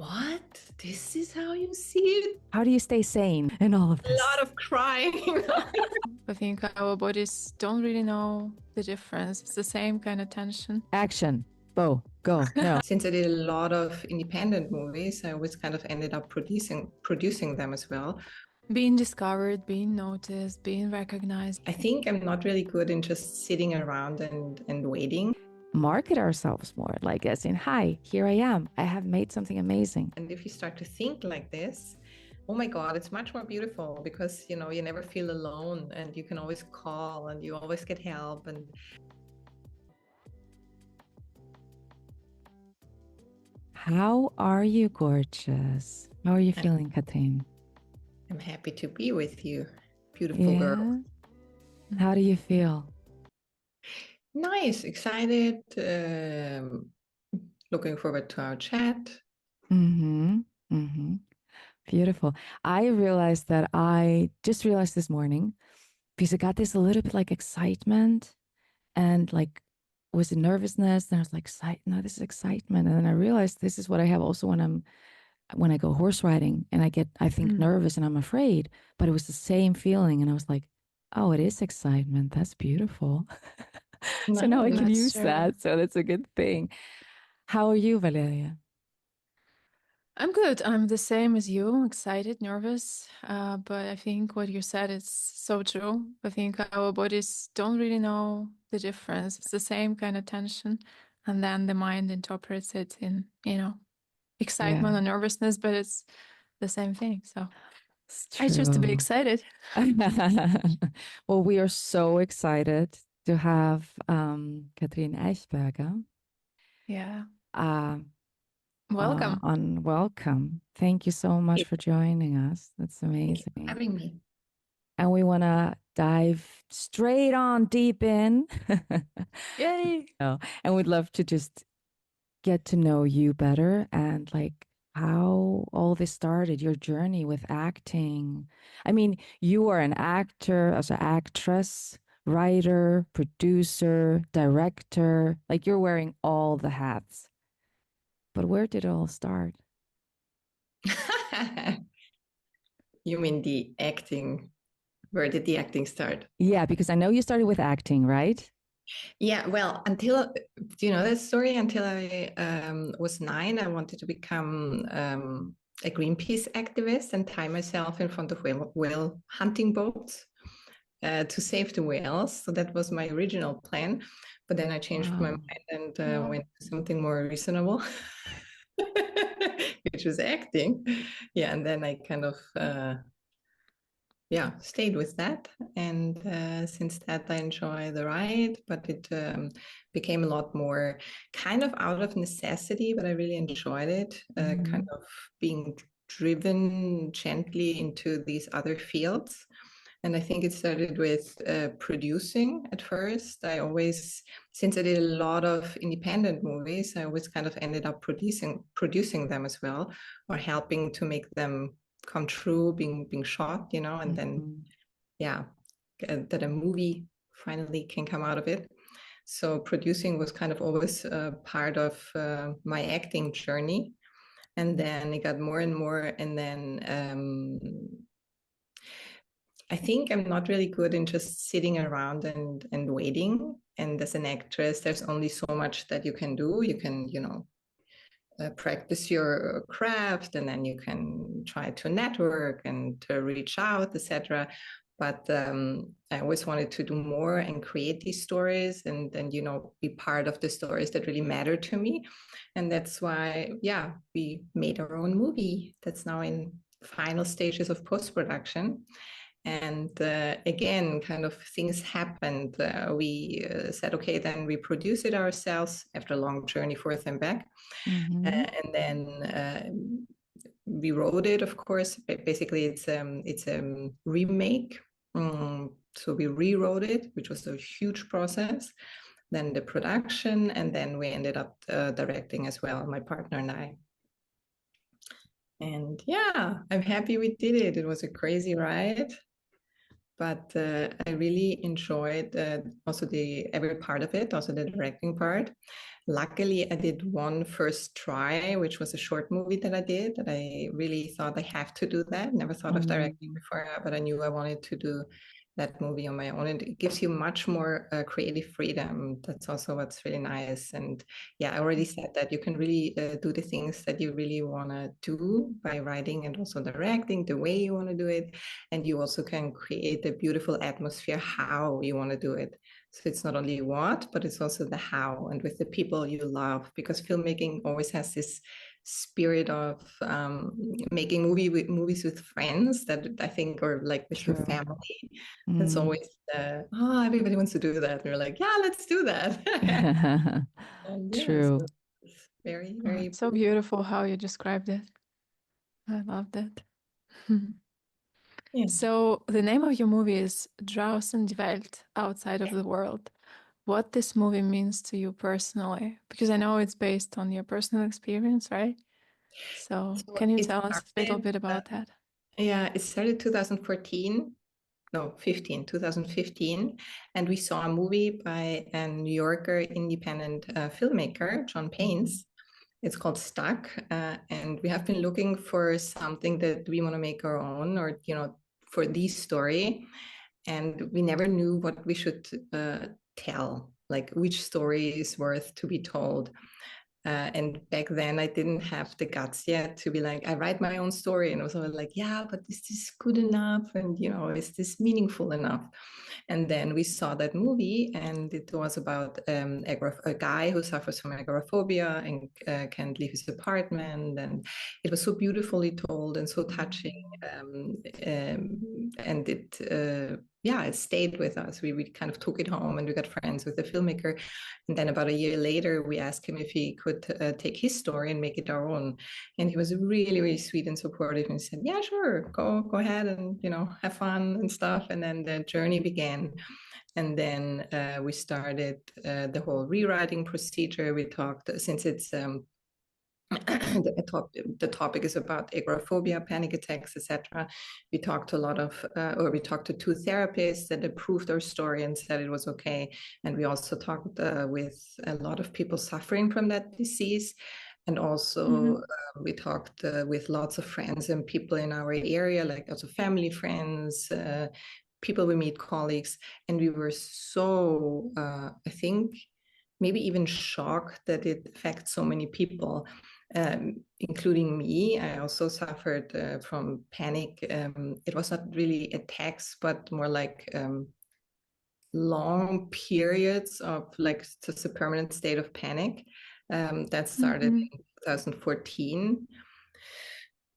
What? This is how you see it? How do you stay sane in all of A this? lot of crying. I think our bodies don't really know the difference. It's the same kind of tension. Action. Bo, go. No. Since I did a lot of independent movies, I always kind of ended up producing them as well. Being discovered, being noticed, being recognized. I think I'm not really good in just sitting around and waiting. Market ourselves more, like as in, hi, here I am. I have made something amazing. And if you start to think like this, oh my God, it's much more beautiful because, you never feel alone and you can always call and you always get help. And How are you, gorgeous? How are you feeling, Katrine? I'm happy to be with you, beautiful girl. How do you feel? Nice, excited, looking forward to our chat. Beautiful. I realized that I just realized this morning because I got this a little bit like excitement and like was it nervousness? And I was like, no, this is excitement. And then I realized this is what I have also when I go horse riding and I think nervous and I'm afraid, but it was the same feeling. And I was like, oh, it is excitement. That's beautiful. So now I can use that. So that's a good thing. How are you, Valeria? I'm good. I'm the same as you, excited, nervous. But I think what you said is so true. I think our bodies don't really know the difference. It's the same kind of tension. And then the mind interprets it in, excitement and nervousness, but it's the same thing. So I choose to be excited. Well, we are so excited to have Katrine Eichberger. Yeah. Welcome. Welcome. Thank you so much for joining us. That's amazing. Thank you for having me. And we want to dive straight on deep in. Yay. And we'd love to just get to know you better and like how all this started, your journey with acting. I mean, you are an actor, as an actress, writer, producer, director, like you're wearing all the hats. But where did it all start? You mean the acting? Where did the acting start? Yeah, because I know you started with acting, right? Yeah, well, do you know that story? Until I was 9, I wanted to become a Greenpeace activist and tie myself in front of whale hunting boats to save the whales. So that was my original plan. But then I changed my mind and went to something more reasonable, which was acting. Yeah, and then I kind of stayed with that. And since that, I enjoy the ride, but it became a lot more kind of out of necessity, but I really enjoyed it, kind of being driven gently into these other fields. And I think it started with producing at first. Since I did a lot of independent movies, I always kind of ended up producing them as well, or helping to make them come true, being shot, and then that a movie finally can come out of it. So producing was kind of always part of my acting journey, and then it got more and more, and then I think I'm not really good in just sitting around and waiting. And as an actress, there's only so much that you can do. You can, practice your craft, and then you can try to network and to reach out, etc. But I always wanted to do more and create these stories and be part of the stories that really matter to me. And that's why, we made our own movie that's now in final stages of post-production. And again, kind of things happened. We said, okay, then we produce it ourselves after a long journey forth and back. And then we wrote it, of course. Basically, it's a remake. So we rewrote it, which was a huge process. Then the production, and then we ended up directing as well, my partner and I. And I'm happy we did it. It was a crazy ride. but I really enjoyed also every part of it, also the directing part. Luckily, I did one first try, which was a short movie that I did that I really thought I have to do that. Never thought of directing before, but I knew I wanted to do that movie on my own, and it gives you much more creative freedom. That's also what's really nice. And yeah, I already said that you can really do the things that you really want to do by writing and also directing the way you want to do it, and you also can create a beautiful atmosphere how you want to do it. So it's not only what, but it's also the how, and with the people you love, because filmmaking always has this spirit of making movies with friends that I think, or like with your family. It's always everybody wants to do that. And you're like, yeah, let's do that. And yeah, True. so it's very, very It's so beautiful how you described it. I love that. yeah. So the name of your movie is Draußen, die Welt, outside of the world. What this movie means to you personally? Because I know it's based on your personal experience, right? So can you tell us a little bit about that? Yeah, it started 2014. No, 2015. And we saw a movie by a New Yorker independent filmmaker, John Paynes. It's called Stuck. And we have been looking for something that we want to make our own, or, for this story. And we never knew what we should tell, like which story is worth to be told. And back then I didn't have the guts yet to be like, I write my own story. And I was always like, yeah, but is this good enough? And, is this meaningful enough? And then we saw that movie, and it was about a guy who suffers from agoraphobia and can't leave his apartment. And it was so beautifully told and so touching. And it stayed with us. We kind of took it home, and we got friends with the filmmaker. And then about a year later, we asked him if he could take his story and make it our own. And he was really, really sweet and supportive, and said, yeah, sure, go ahead and, have fun and stuff. And then the journey began. And then we started the whole rewriting procedure. We talked, since it's the topic is about agoraphobia, panic attacks, etc. We talked we talked to two therapists that approved our story and said it was okay. And we also talked with a lot of people suffering from that disease. And also we talked with lots of friends and people in our area, like also family, friends, people we meet, colleagues. And we were so, I think, maybe even shocked that it affects so many people. Including me. I also suffered from panic. It was not really attacks, but more like long periods of like just a permanent state of panic. That started in 2014.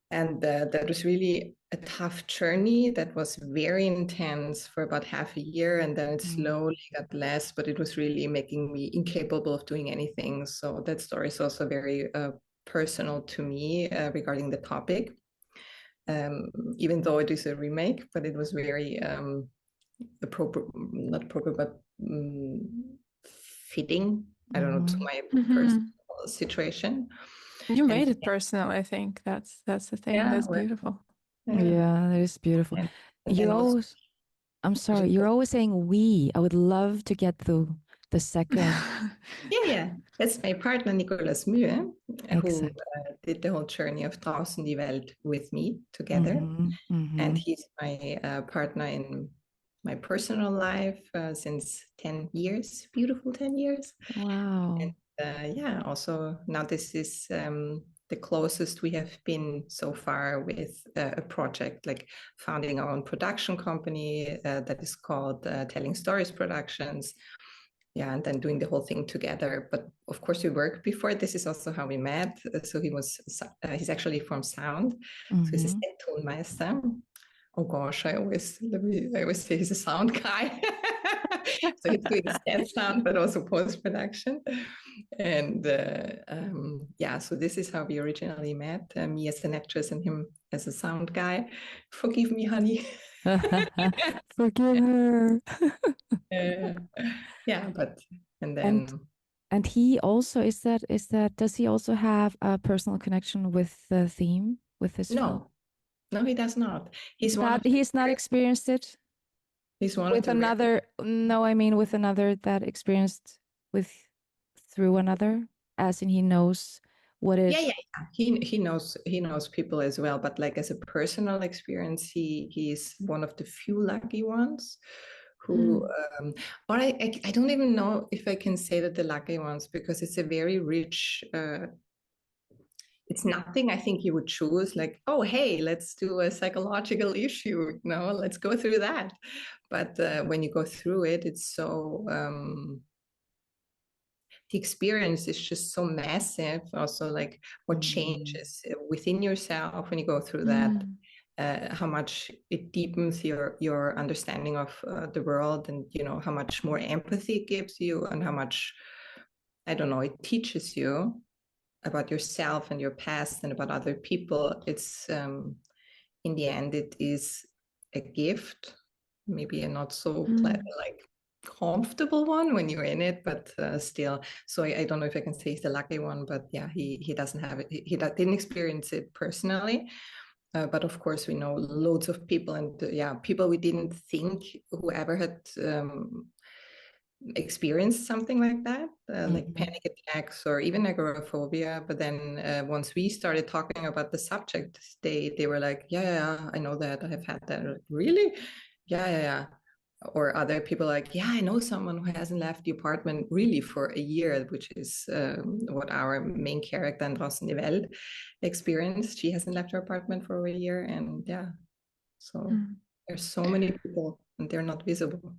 And that was really a tough journey that was very intense for about half a year, and then it slowly got less, but it was really making me incapable of doing anything. So that story is also very personal to me regarding the topic, even though it is a remake, but it was very appropriate, not appropriate, but fitting, I don't know, to my personal situation. You made it personal, I think. That's the thing. Yeah, that's beautiful. Yeah, that is beautiful. I'm sorry, you're always saying we. I would love to get the second. Yeah. That's my partner, Nikolas Mühe, who did the whole journey of Draußen, die Welt with me together. And he's my partner in my personal life since 10 years, beautiful 10 years. Wow. And also now this is the closest we have been so far with a project, like founding our own production company that is called Telling Stories Productions. Yeah, and then doing the whole thing together. But of course, we worked before. This is also how we met. So he's actually from sound. So he's a set tonmeister. Oh gosh, I always say he's a sound guy. So he's doing set sound, but also post-production. And so this is how we originally met, me as an actress and him as a sound guy. Forgive me, honey. Forgive her. And he also does he also have a personal connection with the theme, with this film? No, he does not. He's not experienced it. He's one of With the another, no, I mean with another that experienced with through another, as in he knows what it. yeah. He knows people as well, but like as a personal experience, he's one of the few lucky ones who or I don't even know if I can say that the lucky ones, because it's a very rich it's nothing I think you would choose, like, oh, hey, let's do a psychological issue. No, let's go through that. But when you go through it, it's so the experience is just so massive. Also, like what changes within yourself when you go through that, how much it deepens your understanding of the world, and how much more empathy it gives you, and how much, I don't know, it teaches you about yourself and your past and about other people. It's in the end, it is a gift, maybe a not so like comfortable one when you're in it, but still. So I don't know if I can say he's the lucky one, but yeah, he doesn't have it. He didn't experience it personally. But of course, we know loads of people, and people we didn't think who ever had experienced something like that, like panic attacks or even agoraphobia. But then once we started talking about the subject, they were like, yeah, I know that, I have had that. Like, really? Yeah. Or other people like, yeah, I know someone who hasn't left the apartment really for a year, which is what our main character in Draußen, Welt experienced. She hasn't left her apartment for a year. And yeah, so there's so many people and they're not visible.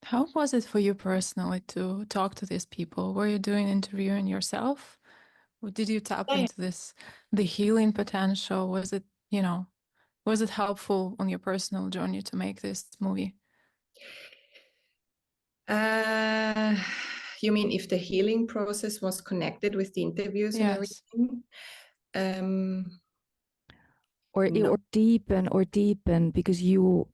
How was it for you personally to talk to these people? Were you doing interviewing yourself? Or did you tap into the healing potential? Was it, was it helpful on your personal journey to make this movie? You mean if the healing process was connected with the interviews and everything? Or deepen because you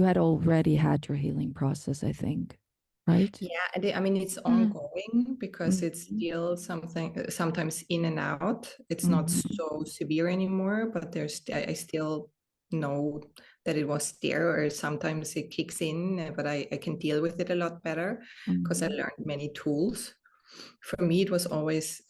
had already had your healing process, I think, right? Yeah, I mean, it's ongoing because it's still sometimes in and out. It's not so severe anymore, but I still know that it was there, or sometimes it kicks in, but I can deal with it a lot better because I learned many tools. For me, it was always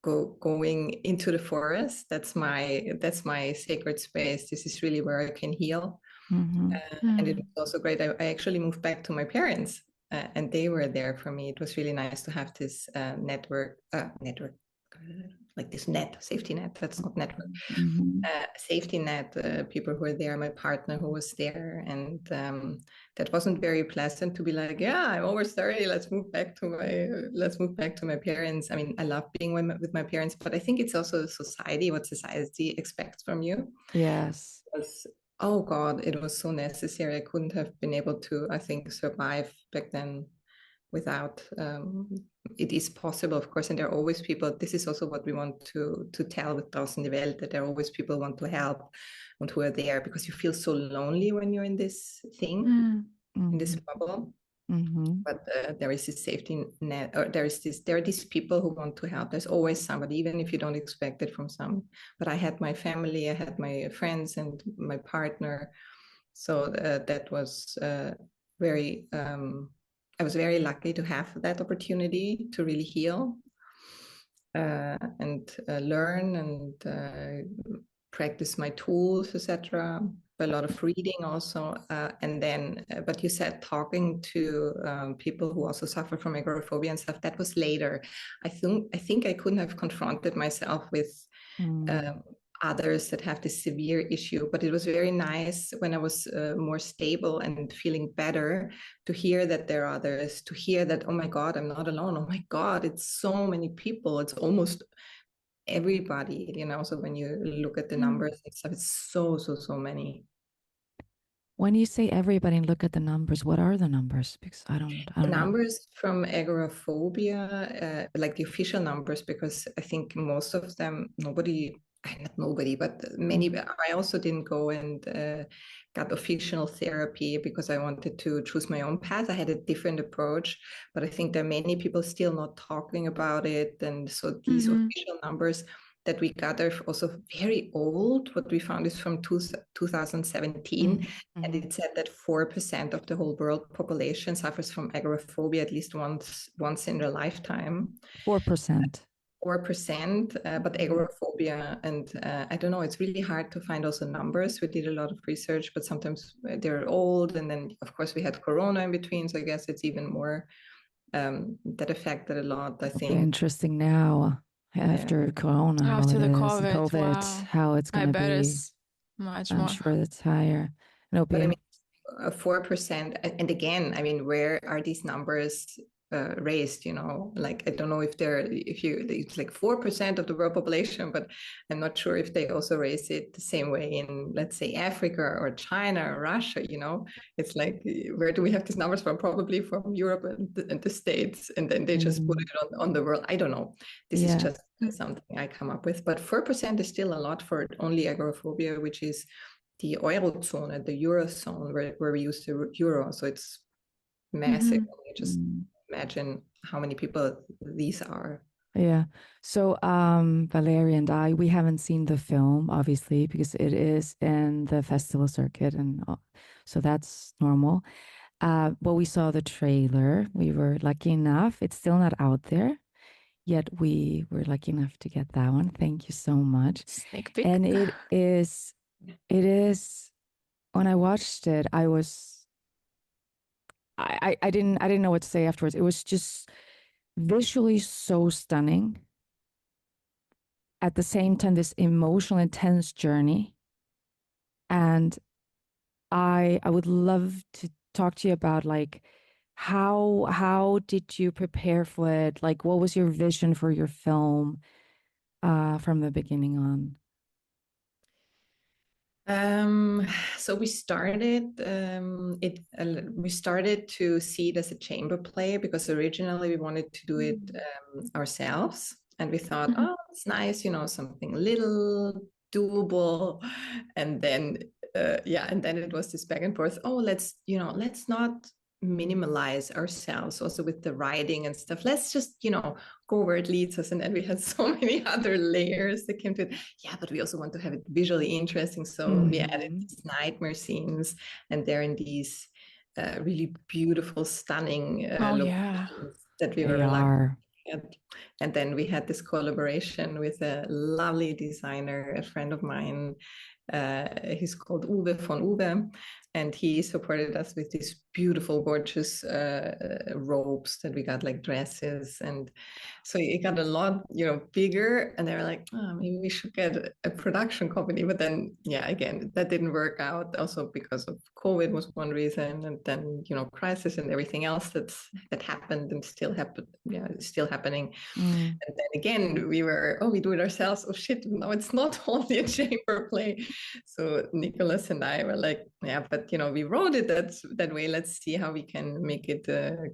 going into the forest. That's my sacred space. This is really where I can heal. And it was also great. I actually moved back to my parents, and they were there for me. It was really nice to have this network, like this safety net. That's not network, safety net. People who were there, my partner who was there, and that wasn't very pleasant to be like, yeah, I'm over 30. Let's move back to my parents. I mean, I love being with my parents, but I think it's also society, what society expects from you. Yes. Oh God, it was so necessary. I couldn't have been able to, I think, survive back then without. It is possible, of course, and there are always people. This is also what we want to tell with Draußen, die Welt, that there are always people who want to help and who are there, because you feel so lonely when you're in this thing, in this bubble. But there is this safety net, or there are these people who want to help. There's always somebody, even if you don't expect it from some. But I had my family, I had my friends and my partner. So that was very, I was very lucky to have that opportunity to really heal and learn and practice my tools, etc. A lot of reading also, and then. But you said talking to people who also suffer from agoraphobia and stuff. That was later. I think I couldn't have confronted myself with others that have this severe issue. But it was very nice when I was more stable and feeling better to hear that there are others. To hear that, oh my God, I'm not alone. Oh my God, it's so many people. It's almost everybody, so when you look at the numbers and stuff, it's so many. When you say everybody and look at the numbers, what are the numbers? Because I don't the know. Numbers from agoraphobia, like the official numbers, because I think most of them, not nobody, but many. I also didn't go and got official therapy because I wanted to choose my own path. I had a different approach, but I think there are many people still not talking about it. And so these official numbers, that we got are also very old. What we found is from 2017, and it said that 4% of the whole world population suffers from agoraphobia at least once in their lifetime. 4%. 4%, but agoraphobia, and I don't know, it's really hard to find also numbers. We did a lot of research, but sometimes they're old, and then of course we had Corona in between, so I guess it's even more that affected a lot, I think. Interesting now after Corona, after the COVID, wow. how it's going to be. It's much more. I'm sure it's higher. No, but I mean, 4%, and again, I mean, where are these numbers raised? You know, like I don't know if it's like 4% of the world population, but I'm not sure if they also raise it the same way in, let's say, Africa or China or Russia. You know, it's like, where do we have these numbers from? Probably from Europe and the States, and then they just put it on the world. I don't know. This is just something I come up with, but 4% is still a lot for only agoraphobia, which is the Eurozone, the Eurozone, where we use the euro. So it's massive. You just imagine how many people these are. Yeah. So Valeria and I, we haven't seen the film, obviously, because it is in the festival circuit, and so that's normal. But we saw the trailer. We were lucky enough. It's still not out there, yet we were lucky enough to get that one. Thank you so much. Sneak peek. And it is, when I watched it, I didn't know what to say afterwards. It was just visually so stunning. At the same time, this emotional, intense journey. And I would love to talk to you about, like, how did you prepare for it? Like, what was your vision for your film from the beginning on? So we started we started to see it as a chamber play, because originally we wanted to do it ourselves, and we thought, oh, it's nice, you know, something little doable, and then and then it was this back and forth. Oh, let's not minimalize ourselves also with the writing and stuff. Let's just, you know, go where it leads us. And then we had so many other layers that came to it. Yeah, but we also want to have it visually interesting. So we added these nightmare scenes, and they're in these really beautiful, stunning locations that we were lucky at. And then we had this collaboration with a lovely designer, a friend of mine. He's called Uwe von Uwe, and he supported us with these beautiful, gorgeous robes that we got, like dresses. And so it got a lot, you know, bigger, and they were like, oh, maybe we should get a production company. But then, again, that didn't work out, also because of COVID was one reason, and then, you know, crisis and everything else that happened and still happened, still happening. And then again, we do it ourselves. Oh shit, no, it's not only a chamber play. So Nikolas and I were like, yeah, but, you know, we wrote it that way. Let's see how we can make it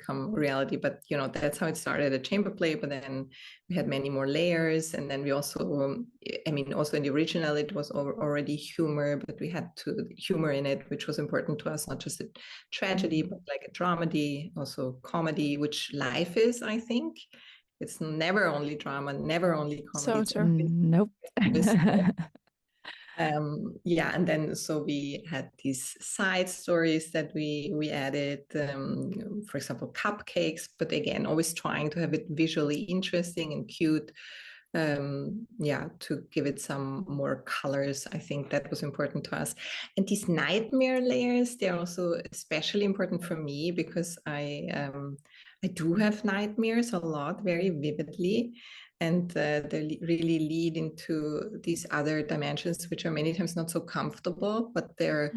come reality. But, you know, that's how it started, a chamber play. But then we had many more layers. And then we also, also in the original, it was already humor, but we had humor in it, which was important to us, not just a tragedy, but like a dramedy, also comedy, which life is, I think. It's never only drama, never only comedy. So true. Nope. And then so we had these side stories that we added, for example, cupcakes, but again, always trying to have it visually interesting and cute. To give it some more colors. I think that was important to us. And these nightmare layers, they're also especially important for me, because I do have nightmares a lot, very vividly. And they really lead into these other dimensions, which are many times not so comfortable, but they're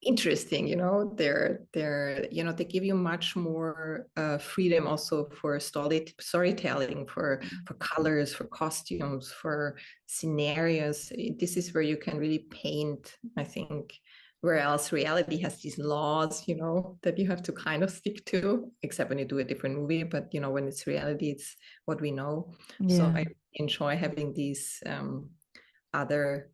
interesting. You know, they give you much more freedom also for storytelling, for colors, for costumes, for scenarios. This is where you can really paint, I think. Where else reality has these laws, you know, that you have to kind of stick to, except when you do a different movie. But, you know, when it's reality, it's what we know. Yeah. So I enjoy having these other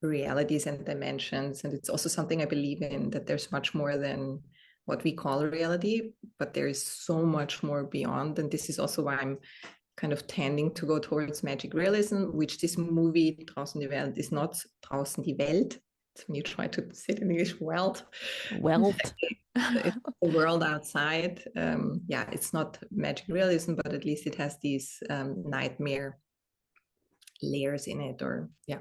realities and dimensions. And it's also something I believe in, that there's much more than what we call reality, but there is so much more beyond. And this is also why I'm kind of tending to go towards magic realism, which this movie Draußen die Welt is not. Draußen die Welt, when you try to say it in English, Welt. It's the world outside. Yeah, it's not magic realism, but at least it has these nightmare layers in it, or yeah.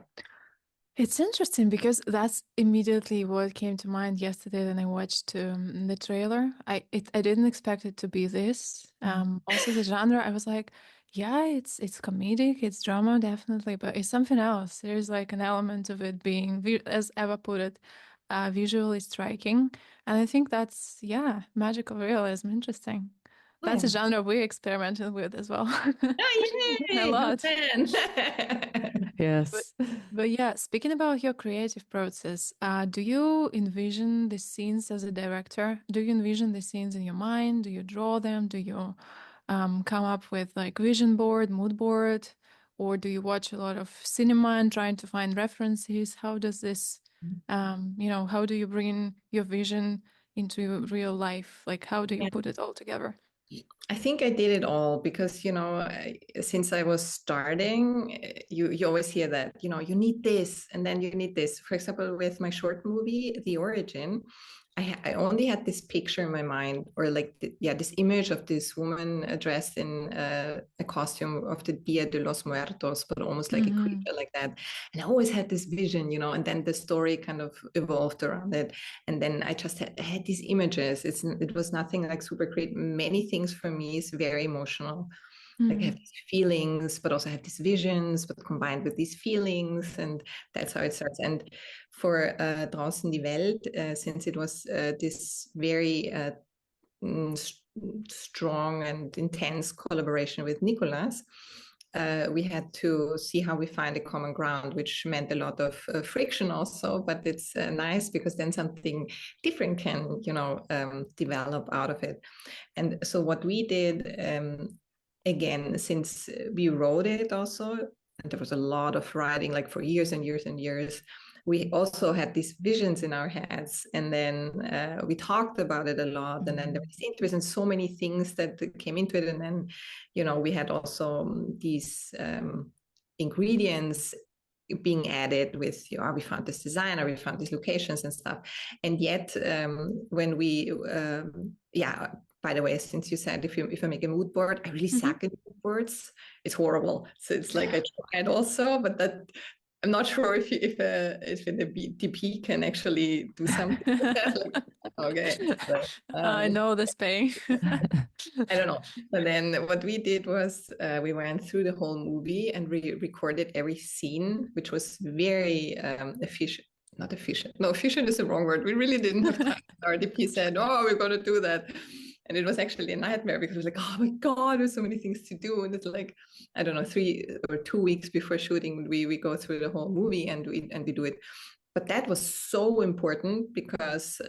It's interesting because that's immediately what came to mind yesterday when I watched the trailer. I didn't expect it to be this. Also the genre, I was like, yeah, it's comedic, it's drama, definitely, but it's something else. There's like an element of it being, as Eva put it, visually striking. And I think that's, yeah, magical realism. Interesting. That's a genre we experimented with as well. Oh, yay, a lot. Yes. But yeah, speaking about your creative process, do you envision the scenes as a director? Do you envision the scenes in your mind? Do you draw them? Do you come up with like vision board, mood board? Or do you watch a lot of cinema and trying to find references? How does this, how do you bring your vision into real life? Like, how do you put it all together? I think I did it all because, since I was starting, you always hear that, you need this and then you need this. For example, with my short movie, The Origin, I only had this picture in my mind, or like, this image of this woman dressed in a costume of the Dia de los Muertos, but almost like a creature like that. And I always had this vision, and then the story kind of evolved around it. And then I just had these images. It was nothing like super creative. Many things for me is very emotional. Like I have these feelings, but also have these visions, but combined with these feelings, and that's how it starts. And for Draußen die Welt, since it was this very strong and intense collaboration with Nikolas, we had to see how we find a common ground, which meant a lot of friction also, but it's nice because then something different can, develop out of it. And so what we did, again, since we wrote it also, and there was a lot of writing, like for years and years and years, we also had these visions in our heads, and then we talked about it a lot, and then there was interest in so many things that came into it, and then, we had also these ingredients being added with, we found this design, or we found these locations and stuff, and yet when we, by the way, since you said if I make a mood board, I really suck at mood boards. It's horrible. So it's like I tried also, but that I'm not sure if the DP can actually do something like that. Okay. So, I know this pain. I don't know. But then what we did was we went through the whole movie and recorded every scene, which was very efficient. Not efficient. No, efficient is the wrong word. We really didn't have time. Our DP said, "Oh, we're going to do that." And it was actually a nightmare because it was like, oh my God, there's so many things to do. And it's like, I don't know, 3 or 2 weeks before shooting, we go through the whole movie and we do it. But that was so important because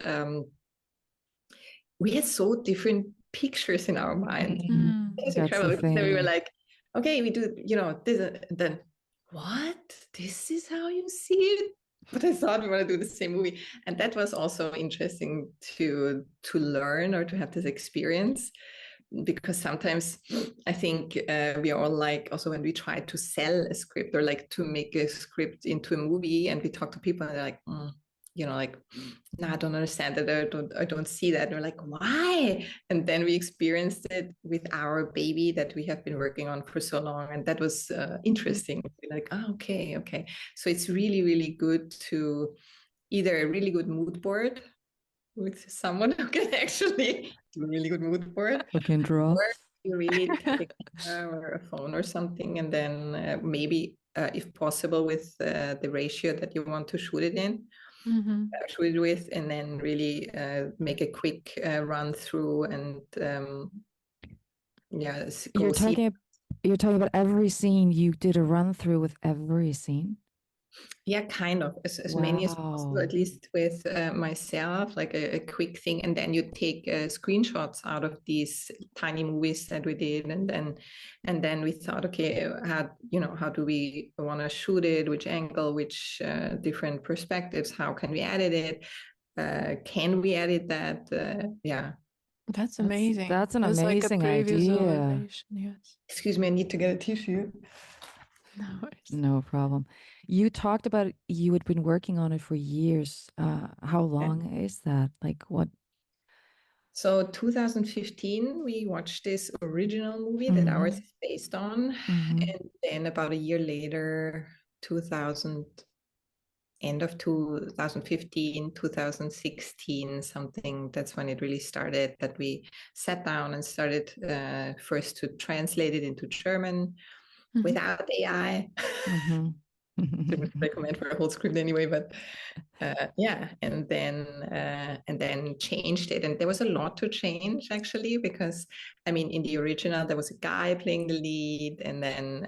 we had so different pictures in our mind. That's the thing. So we were like, okay, we do, this, then what? This is how you see it? But I thought we want to do the same movie. And that was also interesting to learn, or to have this experience, because sometimes I think we are all like, also when we try to sell a script, or like to make a script into a movie, and we talk to people and they're like, no, I don't understand that. I don't see that. And we're like, why? And then we experienced it with our baby that we have been working on for so long. And that was interesting. Like, okay. So it's really, really good to either a really good mood board with someone who can actually do a really good mood board. Who can draw. Or you really take a camera or a phone or something, and then maybe, if possible, with the ratio that you want to shoot it in. Shoot it with, and then really make a quick run through, and you're talking about every scene. You did a run through with every scene. Yeah, kind of, as many as possible, at least with myself, like a quick thing, and then you take screenshots out of these tiny movies that we did, and then we thought, okay, how do we want to shoot it, which angle, which different perspectives, how can we edit it, can we edit that, That's amazing. That's an That's amazing like a idea. pre-visualization, yes. Excuse me, I need to get a tissue. No worries. No problem. You talked about you had been working on it for years. How long is that? Like what? So 2015, we watched this original movie that ours is based on. Mhm. And then about a year later, 2000, end of 2015, 2016, something, that's when it really started, that we sat down and started first to translate it into German without AI. Mhm. Didn't recommend for a whole script anyway, but yeah, and then changed it, and there was a lot to change actually, because I mean in the original there was a guy playing the lead, and then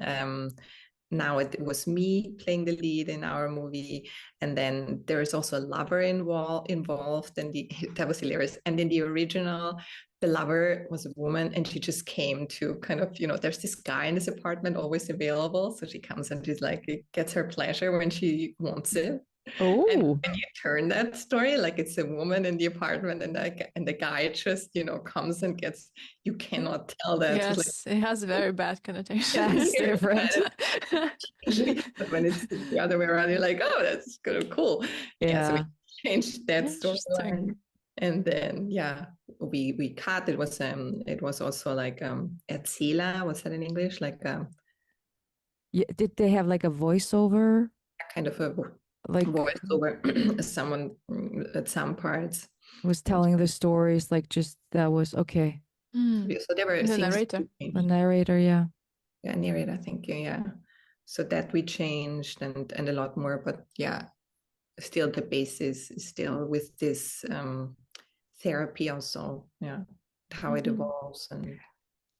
now it was me playing the lead in our movie, and then there is also a lover involved, and that was hilarious. And in the original, the lover was a woman, and she just came to kind of, there's this guy in this apartment always available, so she comes and she's like, it gets her pleasure when she wants it. And Oh, when you turn that story, like it's a woman in the apartment, and the guy just, comes and gets, you cannot tell that. Yes, like, it has a very bad connotation. that's different. but when it's the other way around, you're like, oh, that's kind of cool. Yeah, so we changed that storyline, and then we cut. It was also like Erzähler. What's that in English? Like Yeah, did they have like a voiceover? kind of a Like voiceover. Someone at some parts was telling the stories, like just that was okay. So there were the things narrator. The narrator, yeah. Yeah, narrator, I think, yeah. So that we changed and a lot more, but yeah, still the basis is still with this therapy also, yeah, how it evolves. And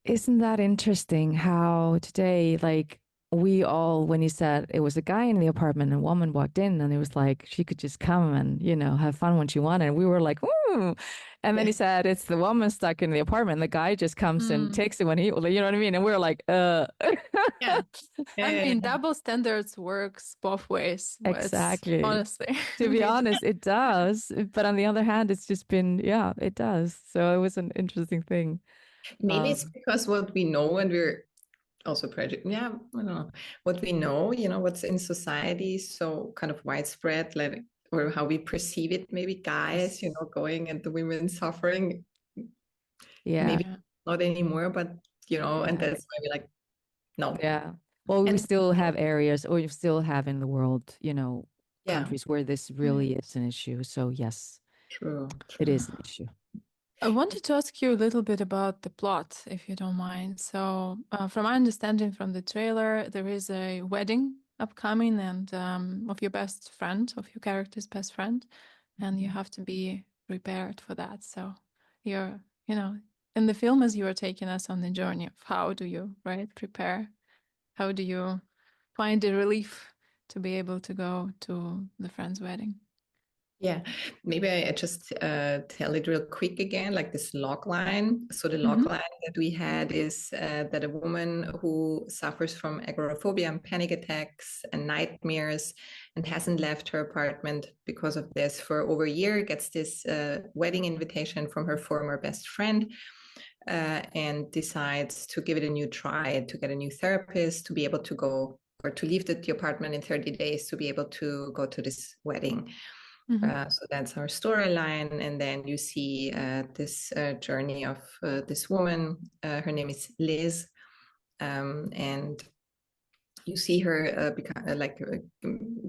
Isn't that interesting how today, like we all, when he said it was a guy in the apartment and a woman walked in and it was like she could just come and, have fun when she wanted. And we were like, ooh. And then he said it's the woman stuck in the apartment. The guy just comes and takes it when you know what I mean? And we were like, yeah. I mean, double standards works both ways. Exactly. Honestly. To be honest, it does. But on the other hand, it's just been, it does. So it was an interesting thing. Maybe it's because what we know, and we're also prejudiced. Yeah, I don't know. What we know, what's in society, so kind of widespread, like, or how we perceive it, maybe guys, going and the women suffering. Yeah. Maybe not anymore, but, and that's why we're like, no. Yeah. Well, we still have areas, or you still have in the world, Yeah. countries where this really is an issue. So yes, True. it is an issue. I wanted to ask you a little bit about the plot, if you don't mind. So, from my understanding from the trailer, there is a wedding upcoming, and of your best friend, of your character's best friend, and you have to be prepared for that. So, you're, in the film, as you are taking us on the journey of how do you, prepare? How do you find the relief to be able to go to the friend's wedding? Yeah, maybe I just tell it real quick again, like this log line. So the log line that we had is that a woman who suffers from agoraphobia and panic attacks and nightmares and hasn't left her apartment because of this for over a year gets this wedding invitation from her former best friend and decides to give it a new try, to get a new therapist, to be able to go or to leave the apartment in 30 days to be able to go to this wedding. So that's our storyline. And then you see this journey of this woman. Her name is Liz. And you see her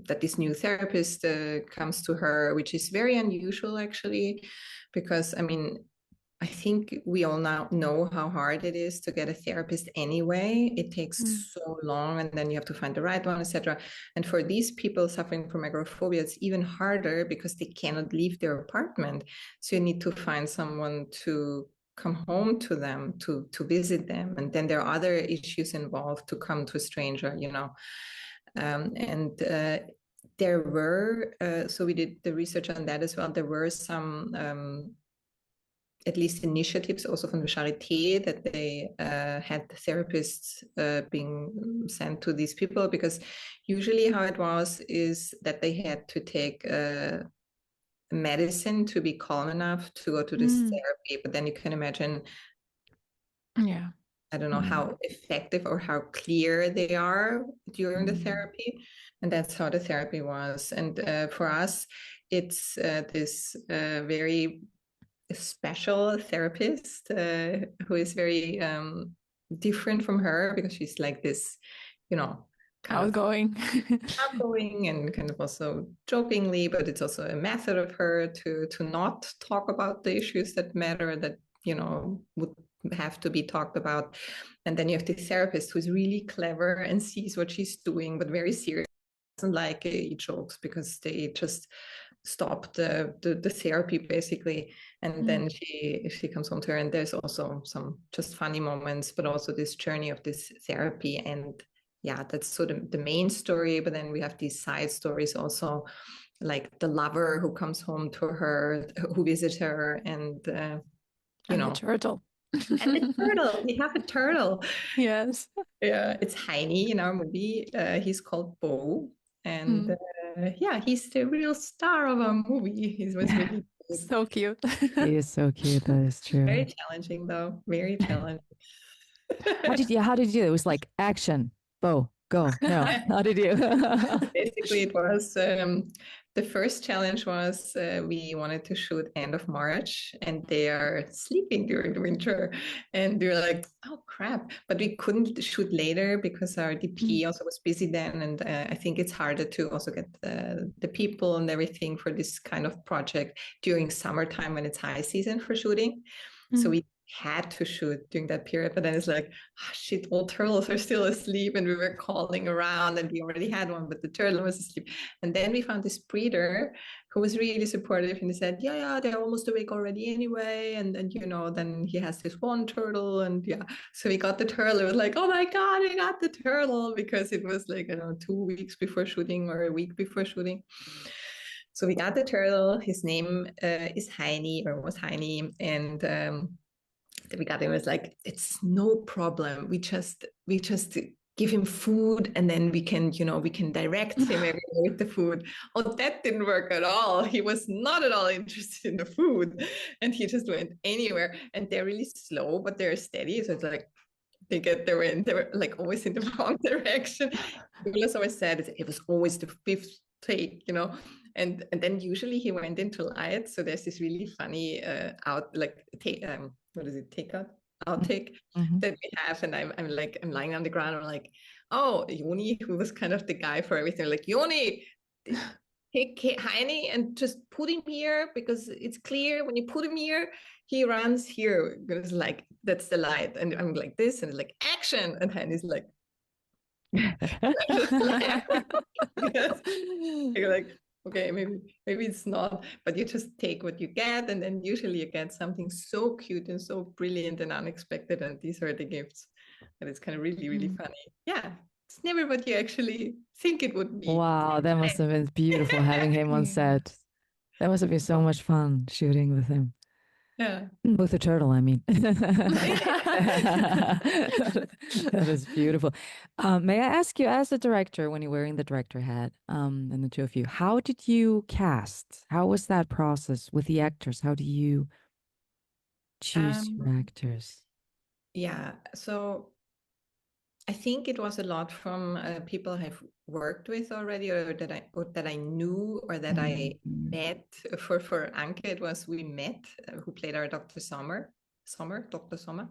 that this new therapist comes to her, which is very unusual, actually, because, I mean, I think we all now know how hard it is to get a therapist anyway. It takes so long, and then you have to find the right one, etc. And for these people suffering from agoraphobia, it's even harder because they cannot leave their apartment. So you need to find someone to come home to them, to visit them. And then there are other issues involved to come to a stranger, there were, so we did the research on that as well. There were some at least initiatives also from the Charité that they had therapists being sent to these people, because usually how it was is that they had to take medicine to be calm enough to go to this therapy. But then you can imagine, Yeah. I don't know how effective or how clear they are during the therapy. And that's how the therapy was. And for us, it's this very special therapist who is very different from her, because she's like this, you know, kind outgoing. outgoing and kind of also jokingly, but it's also a method of her to not talk about the issues that matter, that, you know, would have to be talked about. And then you have the therapist who's really clever and sees what she's doing, but very serious, doesn't like jokes, because they just stop the therapy basically. And then she comes home to her, and there's also some just funny moments, but also this journey of this therapy. And yeah, that's sort of the main story. But then we have these side stories also, like the lover who comes home to her, who visits her, and you know, the turtle. And the turtle, we have a turtle. Yes. Yeah, it's Heini in our movie. He's called Bo, and yeah, he's the real star of our movie. He was really good. So cute. He is so cute. That is true. Very challenging, though. Very challenging. How did you do it? It was like action, Bo, go. No, how did you? Basically, it was the first challenge was we wanted to shoot end of March, and they are sleeping during the winter, and we were like, oh crap! But we couldn't shoot later because our DP also was busy then, and I think it's harder to also get the people and everything for this kind of project during summertime when it's high season for shooting. So we had to shoot during that period, but then it's like, oh, shit, all turtles are still asleep, and we were calling around, and we already had one, but the turtle was asleep. And then we found this breeder who was really supportive, and he said, yeah, they're almost awake already anyway. And then, you know, then he has this one turtle, and yeah, so we got the turtle. It was like, oh my God, we got the turtle, because it was like, I don't know, 2 weeks before shooting or a week before shooting. So we got the turtle. His name is Heini, or was Heini, and we got him. It was like, it's no problem. We just give him food, and then we can direct him everywhere with the food. Oh, that didn't work at all. He was not at all interested in the food, and he just went anywhere. And they're really slow, but they're steady. So it's like they get there, and they were like always in the wrong direction. Nikolas always said it was always the fifth take, you know. And then usually he went into light. So there's this really funny outtake that we have, and I'm lying on the ground. I'm like, oh, Joni, who was kind of the guy for everything, like, Joni, take Heini and just put him here, because it's clear when you put him here, he runs here, because like that's the light. And I'm like this, and like action, and Heini's like, you're like, okay, maybe it's not, but you just take what you get, and then usually you get something so cute and so brilliant and unexpected, and these are the gifts. And it's kind of really, really funny. Yeah, it's never what you actually think it would be. Wow, that must have been beautiful having him on set. That must have been so much fun shooting with him. Yeah. With the turtle, I mean. That is beautiful. May I ask you, as a director, when you're wearing the director hat, and the two of you, how did you cast? How was that process with the actors? How do you choose your actors? Yeah, so I think it was a lot from people I've worked with already, or that I knew, or that I met. For Anke, it was we met, who played our Dr. Dr. Sommer,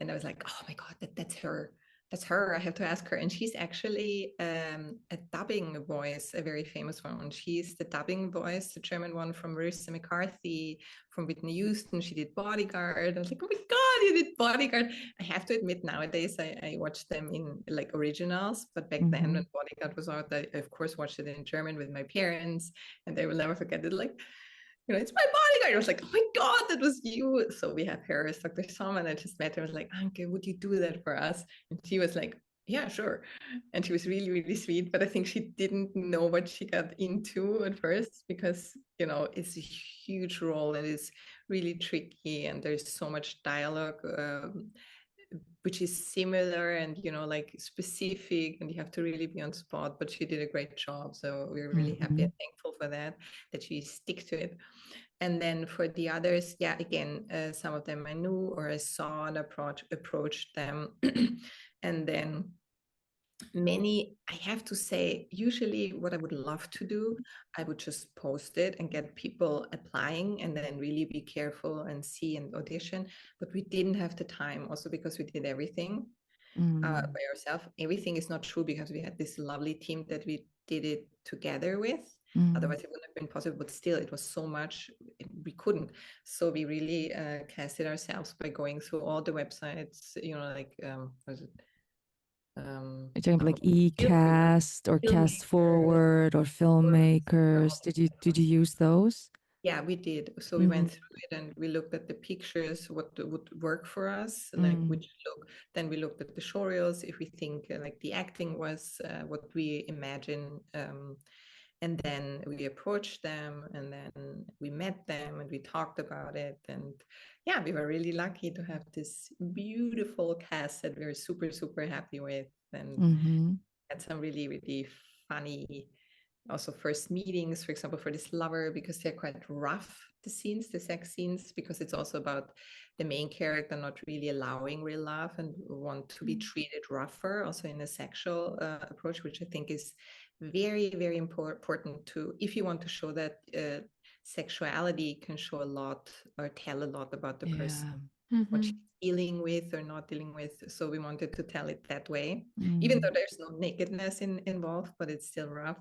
and I was like, oh my God, that's her. That's her. I have to ask her. And she's actually a dubbing voice, a very famous one. She's the dubbing voice, the German one from Marissa McCarthy, from Whitney Houston. She did Bodyguard. I was like, oh my God, you did Bodyguard. I have to admit, nowadays I watch them in like originals, but back then when Bodyguard was out, I of course watched it in German with my parents, and they will never forget it. Like, you know, it's my bodyguard. I was like, oh my God, that was you. So we have her as Dr. Sommer, and I just met her. I was like, Anke, would you do that for us? And she was like, yeah, sure. And she was really, really sweet. But I think she didn't know what she got into at first, because, you know, it's a huge role and it's really tricky, and there's so much dialogue. which is similar and, you know, like specific, and you have to really be on spot, but she did a great job. So we're really happy and thankful for that she stick to it. And then for the others, yeah, again, some of them I knew or I saw and approached them. And then many, I have to say, usually what I would love to do, I would just post it and get people applying and then really be careful and see and audition. But we didn't have the time, also because we did everything by ourselves. Everything is not true because we had this lovely team that we did it together with. Otherwise it wouldn't have been possible, but still it was so much we couldn't. So we really cast it ourselves by going through all the websites, you know, like was it You're talking about like eCast or Cast Forward or filmmakers. Did you use those? Yeah, we did. So we went through it and we looked at the pictures, what would work for us, like which look. Then we looked at the showreels, if we think like the acting was what we imagine. And then we approached them and then we met them and we talked about it. And yeah, we were really lucky to have this beautiful cast that we were super, super happy with. And had some really, really funny also first meetings, for example, for this lover, because they're quite rough, the scenes, the sex scenes, because it's also about the main character not really allowing real love and want to be treated rougher, also in a sexual approach, which I think is very, very important to, if you want to show that sexuality can show a lot or tell a lot about the person, what she's dealing with or not dealing with. So we wanted to tell it that way, even though there's no nakedness involved, but it's still rough.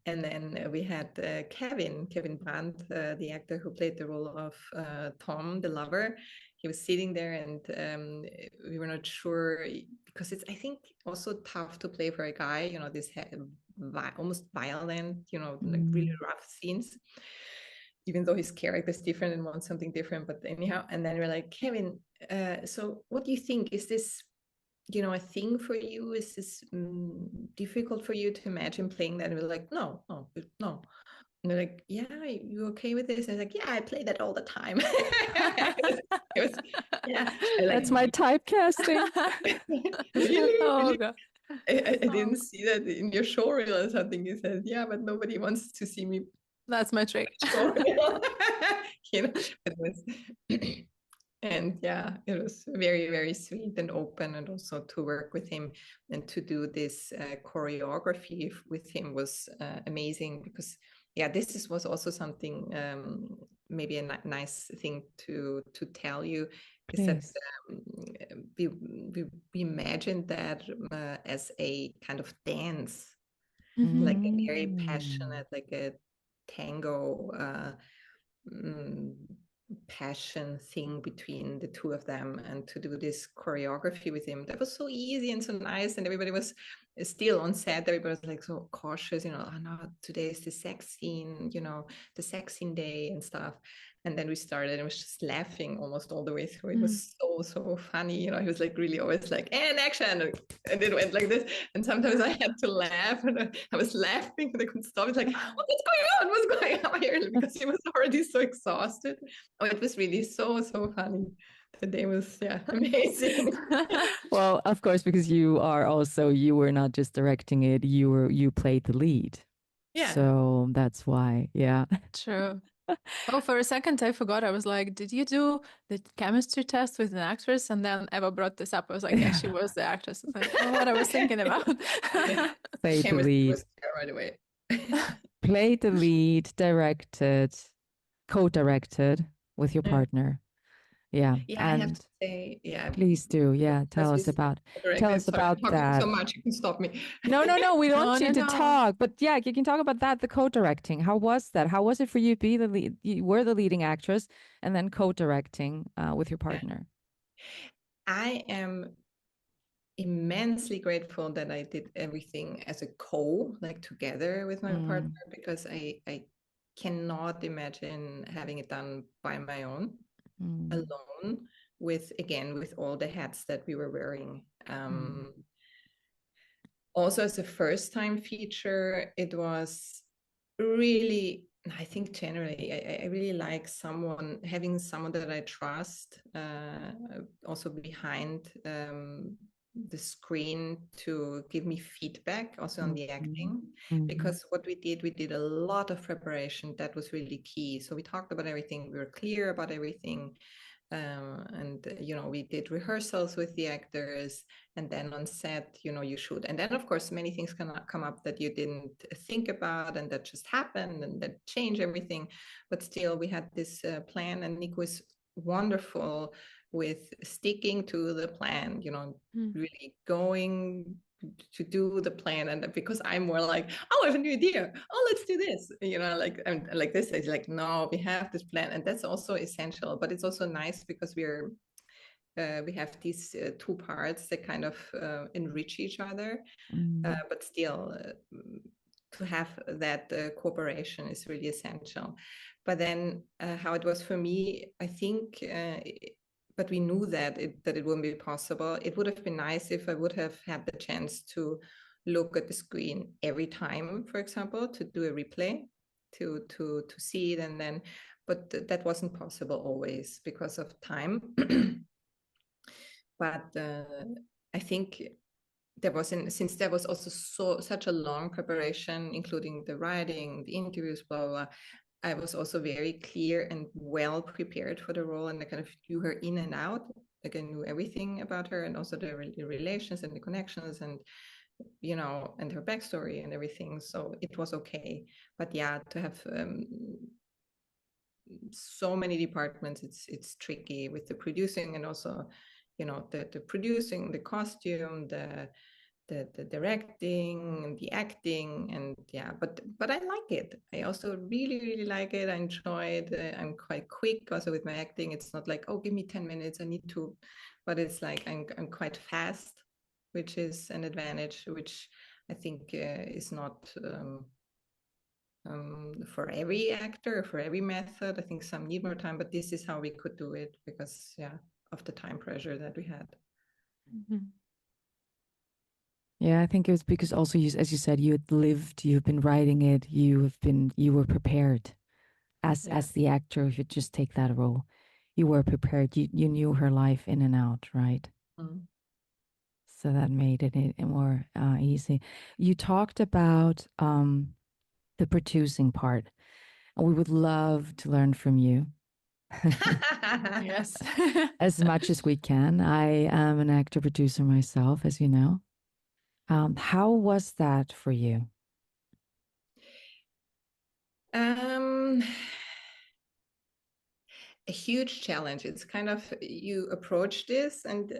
And then we had Kevin Brandt, the actor who played the role of Tom, the lover. He was sitting there and we were not sure, because it's, I think, also tough to play for a guy, you know, this almost violent, you know, like really rough scenes, even though his character is different and wants something different. But anyhow, and then we're like, Kevin, so what do you think? Is this, you know, a thing for you? Is this difficult for you to imagine playing that? And we're like, no. And they're like, yeah, you okay with this? And I was like, yeah, I play that all the time. Yeah. That's my typecasting. Really? Oh, God. I didn't see that in your showreel or something. You said, yeah, but nobody wants to see me. That's my trick. You know, it was and yeah, it was very, very sweet and open, and also to work with him and to do this choreography with him was amazing, because yeah, was also something, maybe a nice thing to tell you. Is that we imagined that as a kind of dance, like a very passionate, like a tango passion thing between the two of them, and to do this choreography with him, that was so easy and so nice. And everybody was still on set, everybody was like so cautious, you know, oh no, today is the sex scene, you know, the sex scene day and stuff. And then we started and I was just laughing almost all the way through. It was so funny, you know. He was like really always like, and action, and it went like this. And sometimes I had to laugh, and I was laughing and I couldn't stop. It's like, what's going on here? Because he was already so exhausted. Oh, it was really so funny. The day was amazing. Well, of course, because you were not just directing it, you played the lead. Yeah. So that's why, yeah. True. Oh, for a second I forgot. I was like, did you do the chemistry test with an actress? And then Eva brought this up. I was like, yeah, she was the actress. I was like, oh, what I was thinking about. Played the lead. Was right away. Played the lead, directed, co-directed with your partner. Yeah. Yeah, and I have to say, yeah. Please do. Yeah. Tell us about that. So much, you can stop me. No. We don't want you to talk. But yeah, you can talk about that, the co-directing. How was that? How was it for you to be the lead? You were the leading actress and then co-directing with your partner. I am immensely grateful that I did everything as a like together with my partner, because I cannot imagine having it done by my own. Alone, with all the hats that we were wearing. Also, as a first time feature, it was really I think generally, I really like having someone that I trust, also behind the screen to give me feedback also on the acting. Because what we did a lot of preparation. That was really key. So we talked about everything. We were clear about everything. And we did rehearsals with the actors, and then on set, you shoot, and then of course many things can come up that you didn't think about and that just happened and that change everything. But still we had this plan, and Nico is wonderful with sticking to the plan, really going to do the plan. And because I'm more like, oh, I have a new idea, oh, let's do this, like I'm like this is like, no, we have this plan. And that's also essential. But it's also nice because we have these two parts that kind of enrich each other, but still to have that cooperation is really essential. But then how it was for me, I think but we knew that it wouldn't be possible. It would have been nice if I would have had the chance to look at the screen every time, for example, to do a replay, to see it, and then, but that wasn't possible always because of time. But I think since there was also such a long preparation, including the writing, the interviews, blah, blah, blah, I was also very clear and well prepared for the role, and I kind of knew her in and out. Like I knew everything about her, and also the relations and the connections, and and her backstory and everything. So it was okay. But yeah, to have so many departments, it's tricky with the producing, and also the producing, the costume, the directing and the acting, and yeah, but I like it. I also really like it. I enjoy it. I'm quite quick also with my acting. It's not like, oh, give me 10 minutes, I need to, but it's like I'm quite fast, which is an advantage, which I think is not for every actor, for every method. I think some need more time, but this is how we could do it because of the time pressure that we had. Yeah, I think it was because also as you said, you had lived, you've been writing it, you were prepared as the actor who should just take that role. You were prepared. You knew her life in and out, right? So that made it more easy. You talked about the producing part, and we would love to learn from you. Yes. As much as we can. I am an actor producer myself, as you know. How was that for you? A huge challenge. It's kind of, you approach this, and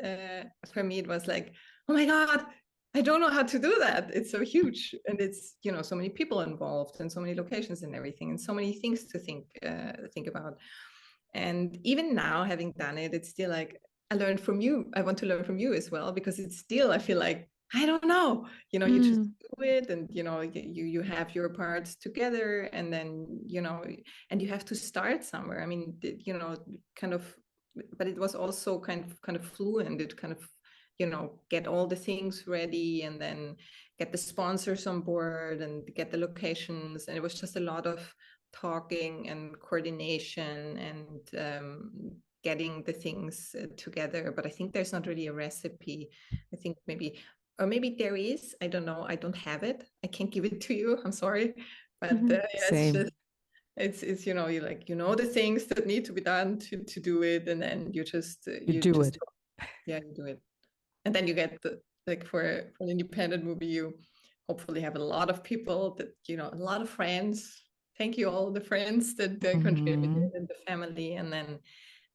for me it was like, oh my God, I don't know how to do that. It's so huge, and it's so many people involved, and so many locations and everything, and so many things to think about. And even now, having done it, it's still like, I learned from you. I want to learn from you as well, because it's still, I feel like, I don't know, you just do it, and you have your parts together, and then and you have to start somewhere. I mean, kind of, but it was also kind of fluent. It kind of get all the things ready, and then get the sponsors on board, and get the locations, and it was just a lot of talking and coordination, and getting the things together. But I think there's not really a recipe. I think maybe there is. I don't know. I don't have it. I can't give it to you. I'm sorry. But it's just, it's you like, the things that need to be done to do it, and then you just you do it. You do it, and then you get like for an independent movie, you hopefully have a lot of people that a lot of friends. Thank you, all the friends that contributed, and the family, and then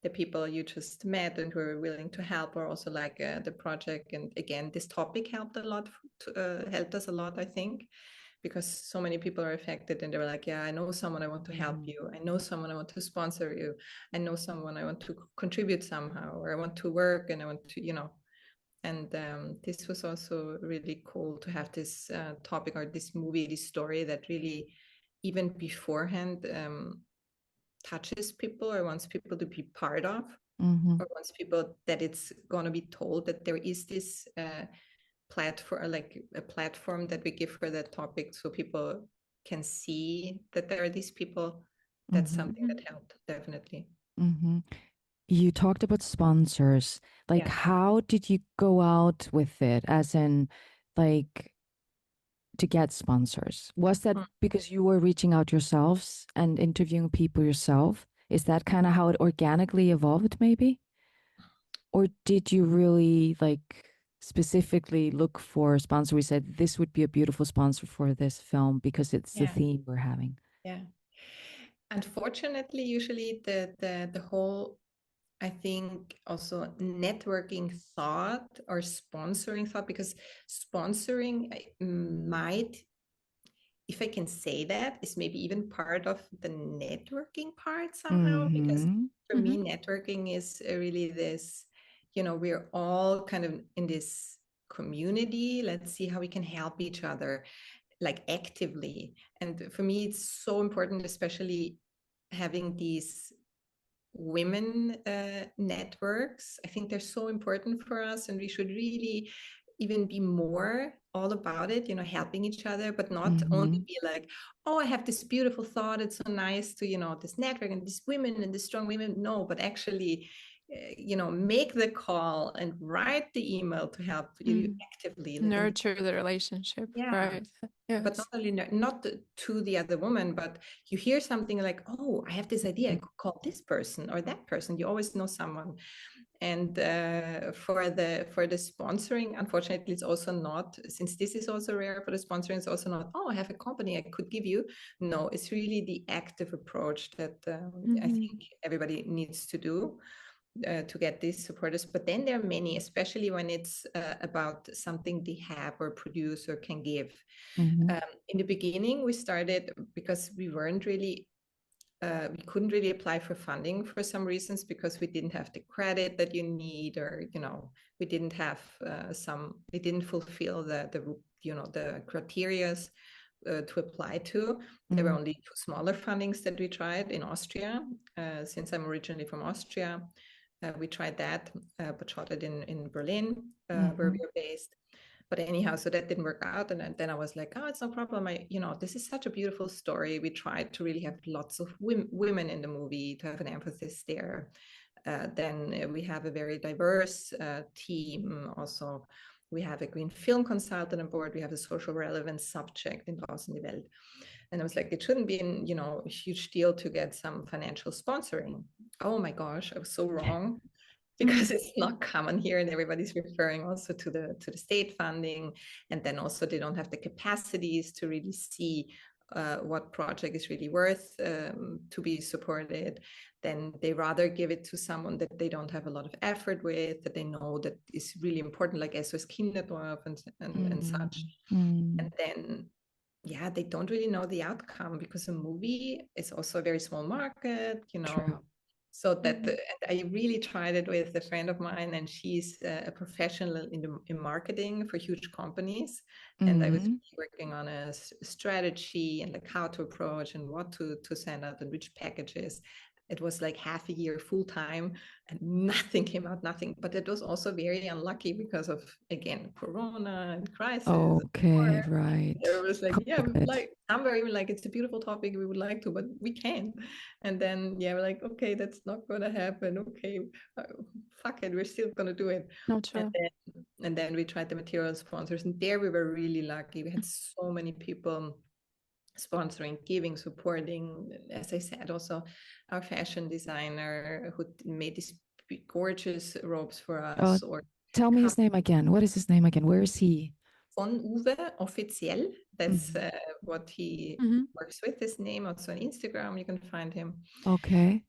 the people you just met and who are willing to help, or also like the project. And again, this topic helped helped us a lot, I think, because so many people are affected, and they're like, yeah, I know someone, I want to help you. I know someone, I want to sponsor you. I know someone, I want to contribute somehow, or I want to work, and I want to, and this was also really cool to have this topic, or this movie, this story that really, even beforehand, touches people, or wants people to be part of, or wants people that it's going to be told that there is this platform, like a platform that we give for that topic, so people can see that there are these people, that's something that helped, definitely. You talked about sponsors. Like, how did you go out with it? As in, like, to get sponsors? Was that because you were reaching out yourselves and interviewing people yourself? Is that kind of how it organically evolved, maybe? Or did you really like specifically look for a sponsor? We said this would be a beautiful sponsor for this film because it's the theme we're having. Yeah. Unfortunately, usually the whole, I think, also networking thought or sponsoring thought, because sponsoring might, if I can say that, is maybe even part of the networking part somehow, because for me, networking is really this, we're all kind of in this community. Let's see how we can help each other, like actively. And for me, it's so important, especially having these women networks. I think they're so important for us, and we should really even be more all about it, helping each other, but not only be like, oh, I have this beautiful thought, it's so nice to, this network and these women and these strong women. No, but actually, make the call and write the email to help you actively nurture the relationship. Right. Yes. But not only not to the other woman, but you hear something like, oh, I have this idea, I could call this person or that person. You always know someone. And for the sponsoring, unfortunately, it's also not, since this is also rare, for the sponsoring, it's also not, oh, I have a company I could give you. No, it's really the active approach that I think everybody needs to do to get these supporters. But then there are many, especially when it's about something they have or produce or can give. In the beginning, we started because we weren't really we couldn't really apply for funding for some reasons, because we didn't have the credit that you need, or we didn't have we didn't fulfill the criteria to apply to. There were only 2 smaller fundings that we tried in Austria. Since I'm originally from Austria, we tried that, but shot it in Berlin, where we are based. But anyhow, so that didn't work out. And then I was like, oh, it's no problem. This is such a beautiful story. We tried to really have lots of women in the movie, to have an emphasis there. Then we have a very diverse team. Also, we have a green film consultant on board. We have a social relevance subject in Draußen, Welt. And I was like, it shouldn't be a huge deal to get some financial sponsoring. Oh my gosh, I was so wrong. Because it's not common here, and everybody's referring also to the state funding, and then also they don't have the capacities to really see what project is really worth to be supported. Then they rather give it to someone that they don't have a lot of effort with, that they know that is really important, like SOS Kinderdorf and such. And then they don't really know the outcome, because a movie is also a very small market, True. So that I really tried it with a friend of mine, and she's a professional in marketing for huge companies. And I was working on a strategy and like how to approach and what to send out and which packages. It was like half a year full time, and nothing came out, nothing. But it was also very unlucky because of, again, Corona and crisis. Okay, right. It was like, like somewhere even like, it's a beautiful topic, we would like to, but we can't. And then we're like, okay, that's not gonna happen. Okay, fuck it, we're still gonna do it. Not true. And then we tried the material sponsors, and there we were really lucky. We had so many people sponsoring, giving, supporting. As I said, also our fashion designer who made these gorgeous robes for us. Or tell me his name again. What is his name again? Where is he? Von Uwe officiel. That's what he works with. His name also on Instagram. You can find him. Okay.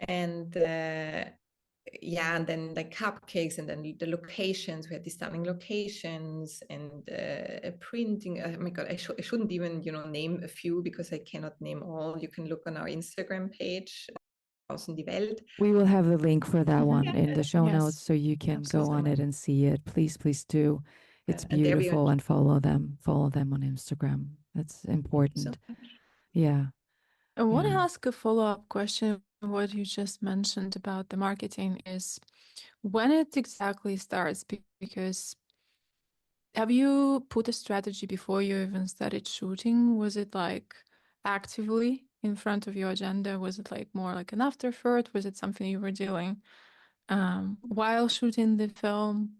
And and then like cupcakes, and then the locations. We had these stunning locations, and printing. Oh my god, I shouldn't even name a few, because I cannot name all. You can look on our Instagram page. Die Welt. We will have the link for that one in the show notes, so you can go on it and see it. Please do. It's beautiful, and follow them on Instagram. That's important. Yeah. I want to ask a follow-up question. What you just mentioned about the marketing is when it exactly starts, because Have you put a strategy before you even started shooting? Was it like actively in front of your agenda? Was it like more like an afterthought? Was it something you were doing while shooting the film?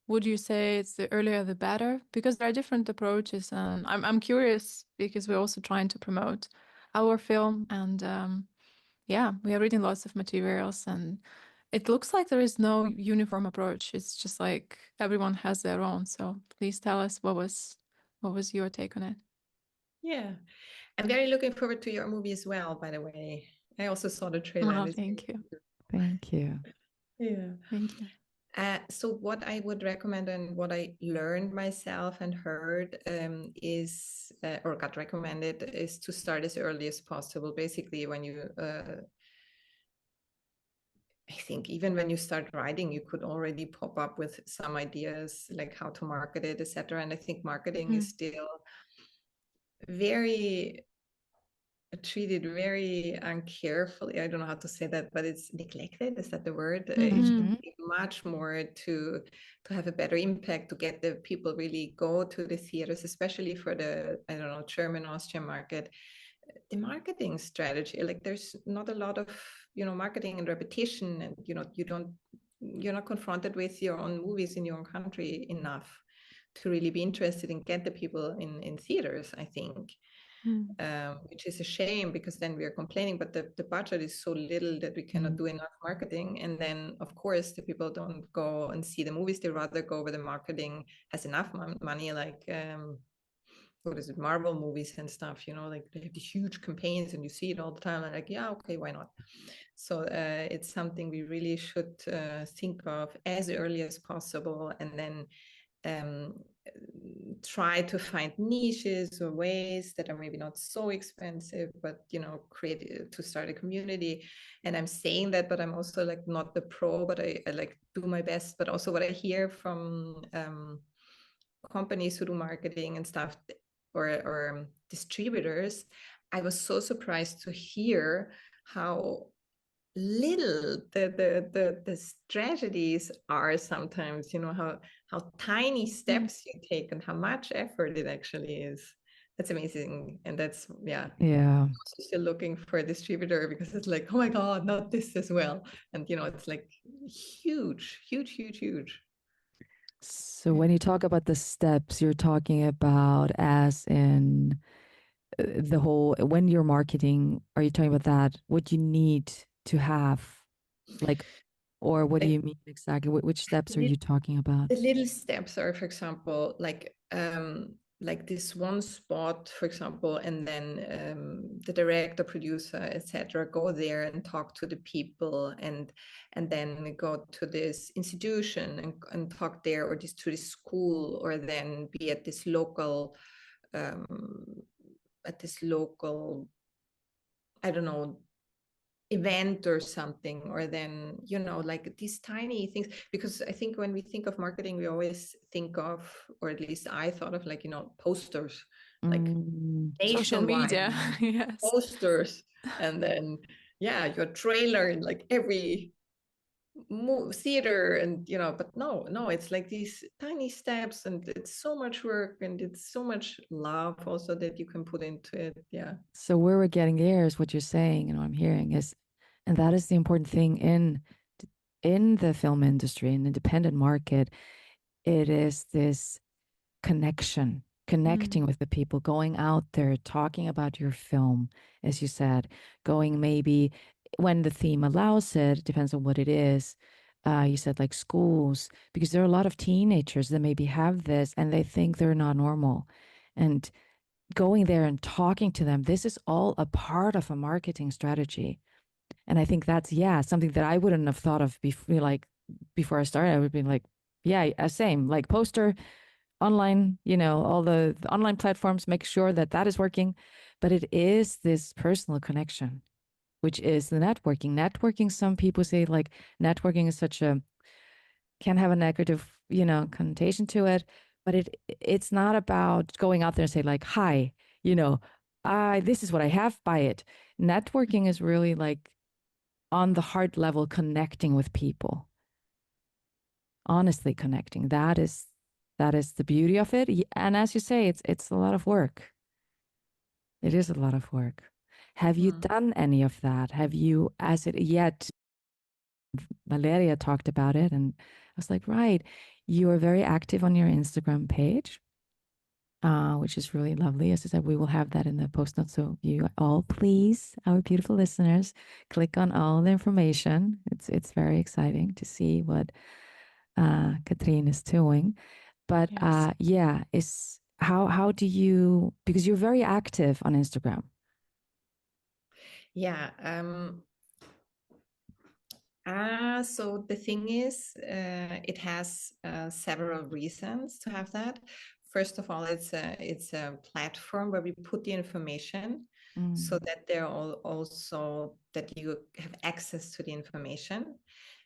Would you say it's the earlier the better? Because there are different approaches, and I'm curious because we're also trying to promote our film, and yeah, we are reading lots of materials, and it looks like there is no uniform approach. It's just like everyone has their own. So please tell us what was your take on it? Yeah, I'm very looking forward to your movie as well, by the way. I also saw the trailer. Oh, thank you. Thank you. Yeah. Thank you. So what I would recommend and what I learned myself and heard is, or got recommended, is to start as early as possible. Basically, when you, I think even when you start writing, you could already pop up with some ideas like how to market it, etc. And I think marketing is still very treated very uncarefully. I don't know how to say that, but it's neglected. Is that the word? It should be much more to have a better impact, to get the people really go to the theaters, especially for the, I don't know, German, Austrian market. The marketing strategy, like there's not a lot of, marketing and repetition, and, you're not confronted with your own movies in your own country enough to really be interested and get the people in theaters, I think. Which is a shame, because then we are complaining, but the budget is so little that we cannot do enough marketing. And then, of course, the people don't go and see the movies. They rather go where the marketing has enough money, like, what is it, Marvel movies and stuff, like they have these huge campaigns and you see it all the time. And like, yeah, okay, why not? So it's something we really should think of as early as possible, and then try to find niches or ways that are maybe not so expensive, but create to start a community. And I'm saying that, but I'm also like not the pro, but I like do my best. But also what I hear from companies who do marketing and stuff, or distributors, I was so surprised to hear how little the strategies are sometimes, how tiny steps you take and how much effort it actually is. That's amazing. And that's, yeah, still looking for a distributor, because it's like, oh my god, not this as well. And it's like huge. So when you talk about the steps, you're talking about as in the whole, when you're marketing, are you talking about that, what you need to have, like, or what do you mean exactly? Which steps are you talking about? The little steps are, for example, like this one spot, for example, and then the director, producer, etc., go there and talk to the people, and then go to this institution and talk there, or to this school, or then be at this local I don't know, event or something, or then like these tiny things. Because I think when we think of marketing, we always think of, or at least I thought of, like posters, like social media. Yes, posters, and then your trailer in like every theater, and but no, it's like these tiny steps, and it's so much work, and it's so much love also that you can put into it. So where we're getting there is what you're saying, and what I'm hearing is, and that is the important thing in the film industry, in the independent market. It is this connecting with the people, going out there, talking about your film, as you said, going maybe when the theme allows it, depends on what it is. You said like schools, because there are a lot of teenagers that maybe have this and they think they're not normal. And going there and talking to them, this is all a part of a marketing strategy. And I think that's, something that I wouldn't have thought of before I started. I would be like, same, like poster, online, all the online platforms, make sure that is working. But it is this personal connection, which is the networking. Networking, some people say like networking is can have a negative, connotation to it, but it's not about going out there and say like, hi, this is what I have, buy it. Networking is really like on the heart level, connecting with people, honestly connecting. That is That is the beauty of it. And as you say, it's a lot of work. It is a lot of work. Have you done any of that? Have you, as it yet, Valeria talked about it, and I was like, right, you are very active on your Instagram page, which is really lovely. As I said, we will have that in the post notes. So you all, please, our beautiful listeners, click on all the information. It's very exciting to see what Katrine is doing. But Yes. yeah, how do you, because you're very active on Instagram. Yeah. So the thing is, it has several reasons to have that. First of all, it's a platform where we put the information so that they're also that you have access to the information,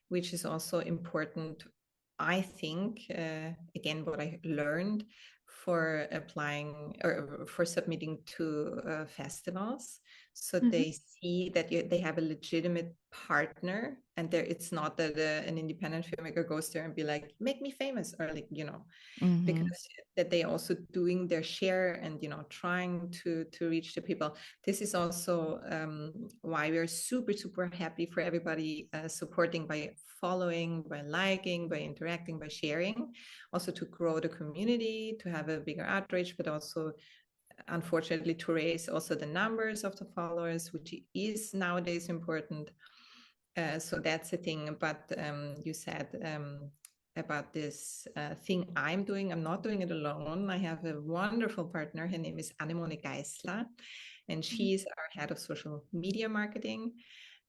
which is also important. I think, again, what I learned for applying or for submitting to festivals, so they see that they have a legitimate partner, and there it's not that an independent filmmaker goes there and be like, make me famous, or like, because that they also doing their share and trying to reach the people. This is also why we're super happy for everybody supporting by following, by liking, by interacting, by sharing, also to grow the community, to have a bigger outreach, but also unfortunately to raise also the numbers of the followers, which is nowadays important. So that's the thing. But you said about this thing I'm doing. I'm not doing it alone. I have a wonderful partner. Her name is Anemone Geisler, and she's our head of social media marketing.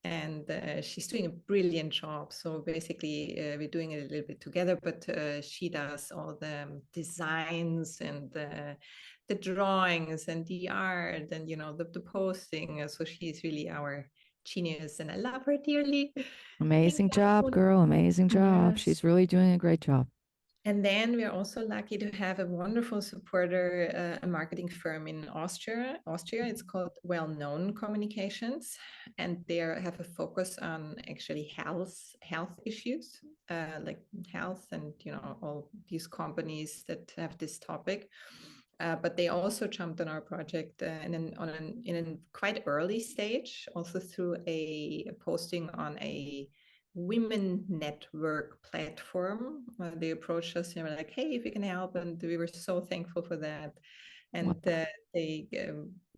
And she's doing a brilliant job. So basically, we're doing it a little bit together, but she does all the designs and the drawings and the art and, the posting. So she's really our genius, and I love her dearly. Amazing job, girl. Amazing job. Yes. She's really doing a great job. And then we're also lucky to have a wonderful supporter, a marketing firm in Austria. It's called Well Known Communications, and they have a focus on actually health issues, like health and all these companies that have this topic. But they also jumped on our project in a quite early stage, also through a posting on a women network platform. They approached us and were like, hey, if you can help, and we were so thankful for that. And they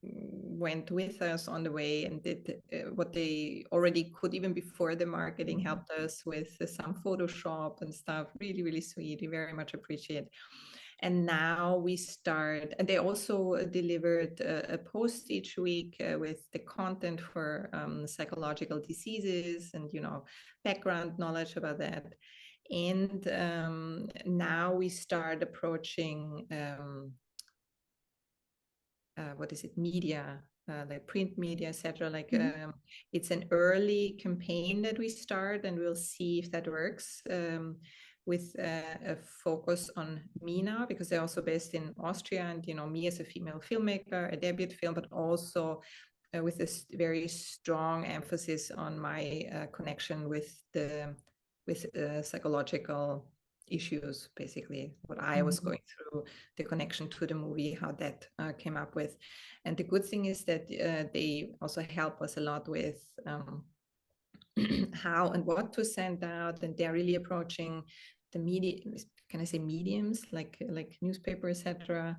went with us on the way and did what they already could even before the marketing, helped us with some Photoshop and stuff. Really sweet. We very much appreciate. And now we start, and they also delivered a post each week with the content for psychological diseases and, background knowledge about that. And now we start approaching, media, like print media, etc. Like it's an early campaign that we start, and we'll see if that works. With a focus on me now, because they're also based in Austria, and me as a female filmmaker, a debut film, but also with this very strong emphasis on my connection with psychological issues, basically what I was going through, the connection to the movie, how that came up with. And the good thing is that they also help us a lot with how and what to send out, and they're really approaching the media, can I say mediums, like newspaper, etc.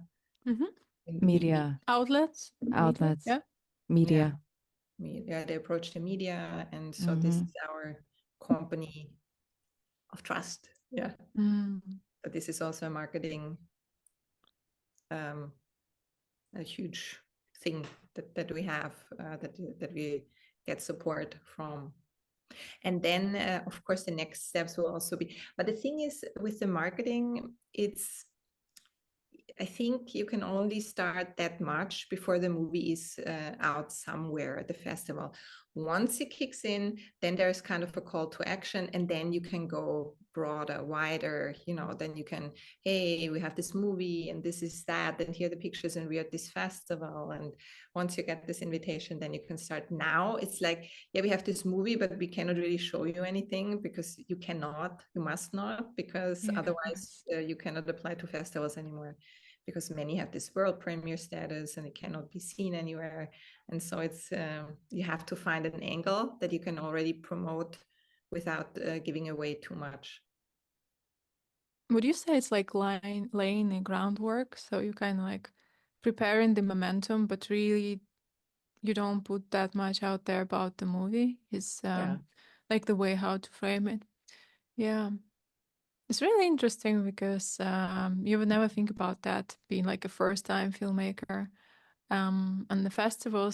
Media outlets. Yeah. Media. They approach the media, and so this is our company of trust. But this is also a marketing, a huge thing that we have, that we get support from. And then, of course, the next steps will also be, but the thing is with the marketing, I think you can only start that much before the movie is out somewhere at the festival. Once it kicks in, then there's kind of a call to action, and then you can go broader, wider, then you can, hey, we have this movie and this is that, and here are the pictures, and we are at this festival. And once you get this invitation, then you can start. Now it's like, yeah, we have this movie, but we cannot really show you anything because you must not, because otherwise you cannot apply to festivals anymore, because many have this world premiere status and it cannot be seen anywhere. And so it's you have to find an angle that you can already promote without giving away too much. Would you say it's like laying the groundwork? So you kind of like preparing the momentum, but really you don't put that much out there about the movie. It's like the way how to frame it. Yeah. It's really interesting because you would never think about that being like a first-time filmmaker. And the festival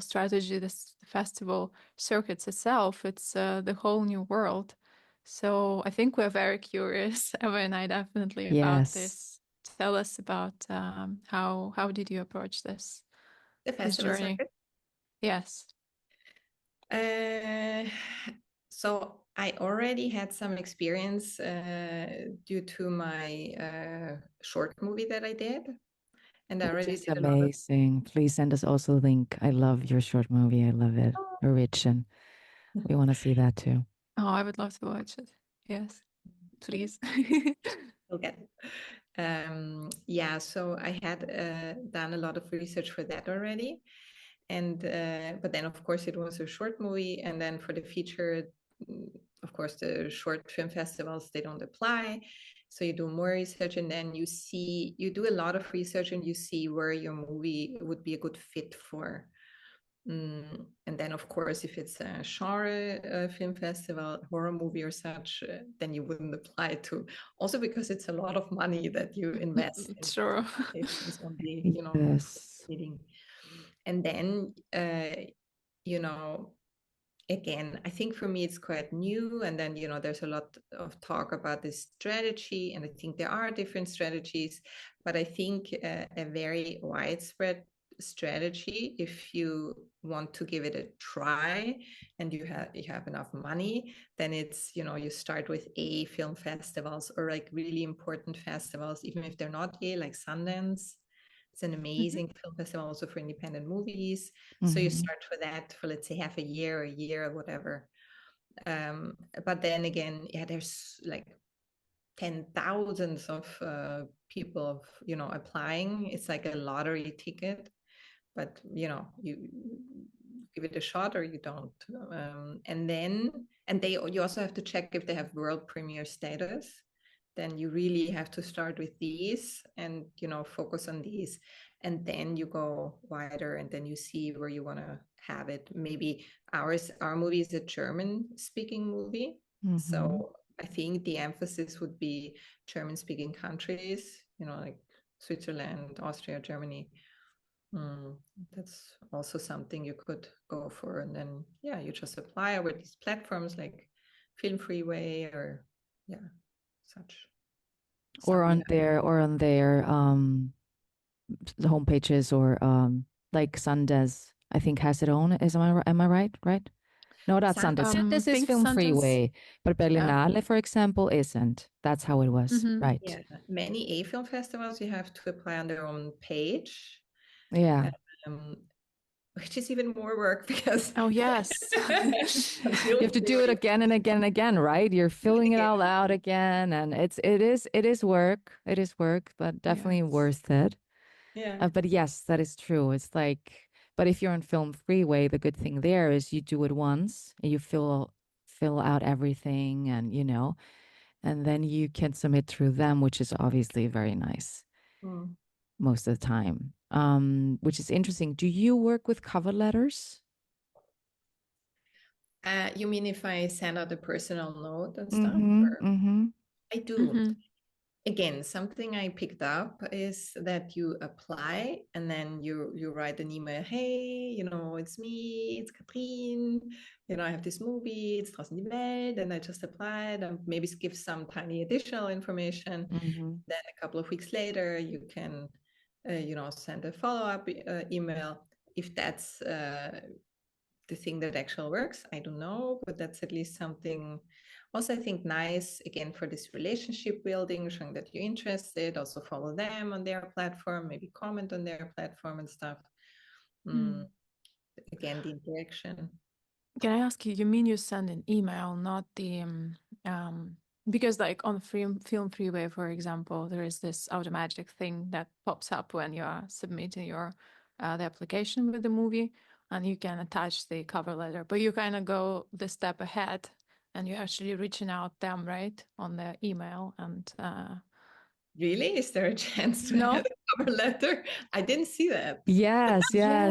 strategy, the festival circuits itself, it's the whole new world. So I think we're very curious, Eva and I definitely, about this. Tell us about how did you approach this? The festival journey? circuit? Yes. So I already had some experience due to my short movie that I did. And I already did amazing. Please send us also a link. I love your short movie. I love it. Rich, and we want to see that too. Oh, I would love to watch it. Yes, please. Okay. Yeah, so I had done a lot of research for that already. And but then of course it was a short movie, and then for the feature, of course the short film festivals, they don't apply. So you do more research, and then you do a lot of research and you see where your movie would be a good fit for. And then of course, if it's a genre film festival, horror movie or such, then you wouldn't apply to, also because it's a lot of money that you invest in. Sure. On the, Yes. And then again, I think for me it's quite new, and then there's a lot of talk about this strategy, and I think there are different strategies, but I think a very widespread strategy, if you want to give it a try and you have enough money, then it's you start with A film festivals, or like really important festivals, even if they're not A, like Sundance. It's an amazing film festival also for independent movies. So you start for that for, let's say, half a year or whatever. But then again, there's like 10,000s of people applying. It's like a lottery ticket, but you give it a shot or you don't. And you also have to check if they have world premiere status. Then you really have to start with these and focus on these, and then you go wider, and then you see where you want to have it. Maybe our movie is a German speaking movie, so I think the emphasis would be German speaking countries, like Switzerland, Austria, Germany. That's also something you could go for, and then you just apply over these platforms like FilmFreeway or such. Or on their the homepages, or like Sundance, I think, has its own. Am I right? Right? No, not Sundance. Sundance is FilmFreeway, but Berlinale, for example, isn't. That's how it was, right? Yeah, many A film festivals you have to apply on their own page. Yeah. Which is even more work because yes, you have to do it again and again and again, right? You're filling it all out again, and it is work. It is work, but definitely worth it. Yeah. But yes, that is true. It's like, but if you're on FilmFreeway, the good thing there is you do it once and you fill out everything, and and then you can submit through them, which is obviously very nice most of the time. Which is interesting. Do you work with cover letters? You mean if I send out a personal note and stuff? I do. Again, something I picked up is that you apply and then you write an email. Hey, it's me, it's Katrine. I have this movie, it's Draußen die Welt, and I just applied, and maybe give some tiny additional information. Then a couple of weeks later, you can, send a follow-up email. If that's the thing that actually works, I don't know, but that's at least something also I think nice again for this relationship building, showing that you're interested. Also follow them on their platform, maybe comment on their platform and stuff. Again, the interaction. Can I ask you, you mean you send an email, not the because like on FilmFreeway, for example, there is this automatic thing that pops up when you are submitting your the application with the movie, and you can attach the cover letter, but you kind of go the step ahead and you're actually reaching out them, right, on the email. And Really? Is there a chance to no. add a cover letter? I didn't see that. Yes, there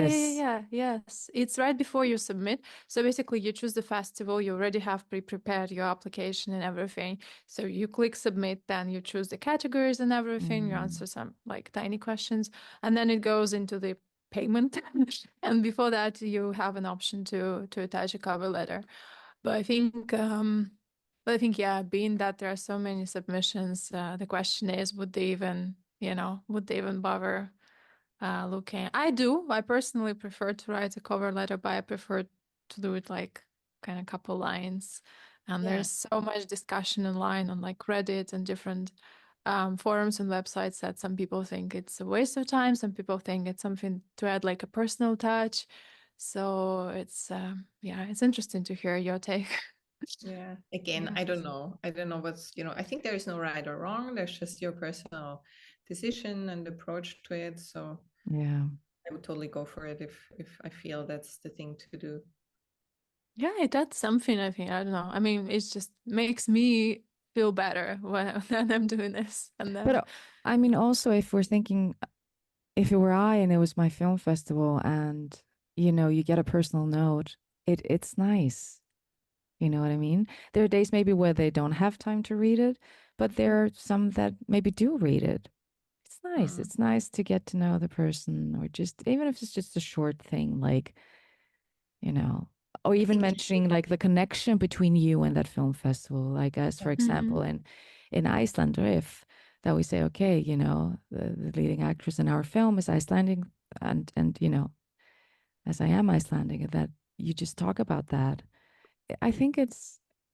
is. Yes. It's right before you submit. So basically you choose the festival, you already have pre-prepared your application and everything. So you click submit, then you choose the categories and everything, you answer some like tiny questions, and then it goes into the payment. And before that you have an option to attach a cover letter. But I think yeah, being that there are so many submissions, the question is, would they even bother looking? I personally prefer to write a cover letter, but I prefer to do it like kind of couple lines. And there's so much discussion online on like Reddit and different forums and websites that some people think it's a waste of time. Some people think it's something to add like a personal touch. So it's it's interesting to hear your take. Yeah. Again, I don't know. I don't know what's, I think there is no right or wrong. There's just your personal decision and approach to it. So yeah, I would totally go for it if I feel that's the thing to do. Yeah, that's something I think. I don't know. I mean, it just makes me feel better when I'm doing this. And then, but I mean, also if we're thinking, if it were I and it was my film festival, and you get a personal note, it's nice. You know what I mean? There are days maybe where they don't have time to read it, but there are some that maybe do read it. It's nice. Mm. It's nice to get to know the person, or just even if it's just a short thing, like, or I even think mentioning like the connection between you and that film festival. Like as, for Yeah. example, in Iceland, if that we say, okay, the leading actress in our film is Icelandic, and as I am Icelandic, and that you just talk about that. I think it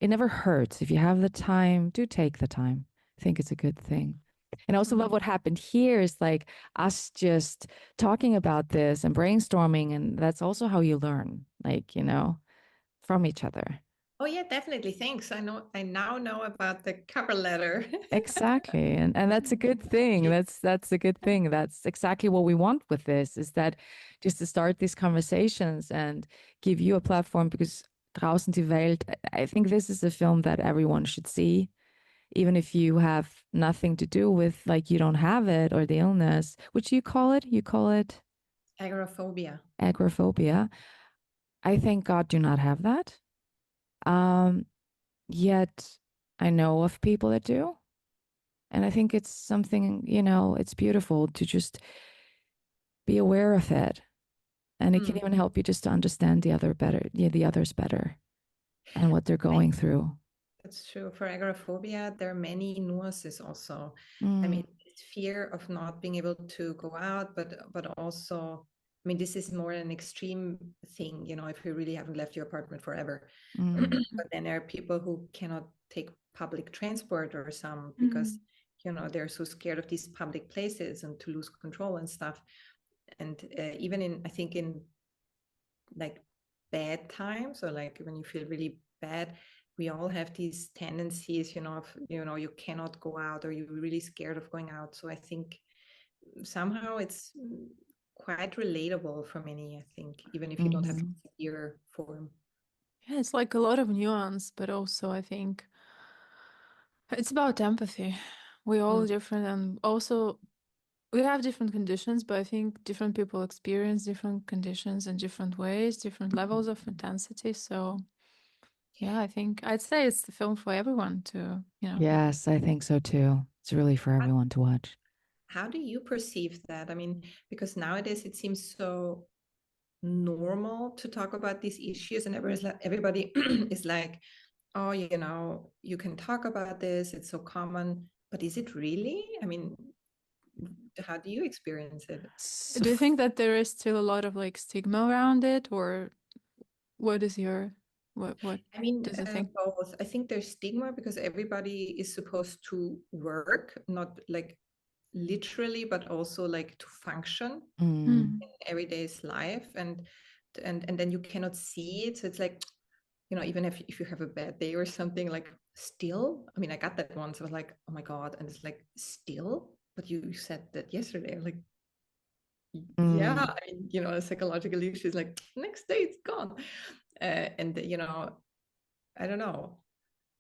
never hurts. If you have the time, do take the time. I think it's a good thing. And I also love what happened here is like us just talking about this and brainstorming. And that's also how you learn, like, from each other. Oh yeah, definitely. Thanks. I now know about the cover letter. Exactly. And that's a good thing. That's a good thing. That's exactly what we want with this, is that just to start these conversations and give you a platform, because Draußen die Welt, I think this is a film that everyone should see, even if you have nothing to do with, like, you don't have it or the illness. Which you call it? You call it Agoraphobia. agoraphobia. I thank God do not have that. Yet I know of people that do. And I think it's something, it's beautiful to just be aware of it. And it can even help you just to understand the others better and what they're going through. That's true. For agoraphobia, there are many nuances also. I Mm, mean, it's fear of not being able to go out, but also, I mean, this is more an extreme thing, if you really haven't left your apartment forever. mm, But then there are people who cannot take public transport or some because, they're so scared of these public places and to lose control and stuff. And even I think in like bad times, or like when you feel really bad, we all have these tendencies, you cannot go out, or you're really scared of going out. So I think somehow it's quite relatable for many, I think, even if you don't have a severe form. yeah, it's like a lot of nuance, but also I think it's about empathy. We're all different, and also we have different conditions, but I think different people experience different conditions in different ways, different levels of intensity. So yeah, I think I'd say it's the film for everyone to. Yes, I think so too. It's really for everyone to watch. How do you perceive that? I mean, because nowadays it seems so normal to talk about these issues, and everybody is like, oh, you can talk about this, it's so common. But is it really? I mean, how do you experience it? Do you think that there is still a lot of like stigma around it, or what is your What I mean, does it think? both. I think there's stigma because everybody is supposed to work, not like literally, but also like to function Mm. in everyday's life, and then you cannot see it. So it's like, you know, even if you have a bad day or something, like still, I mean, I got that once. I was like, oh my God. And it's like, still, but you said that yesterday. I'm like, yeah, Mm. I mean, you know, a psychological issue is like, next day it's gone. And, you know, I don't know.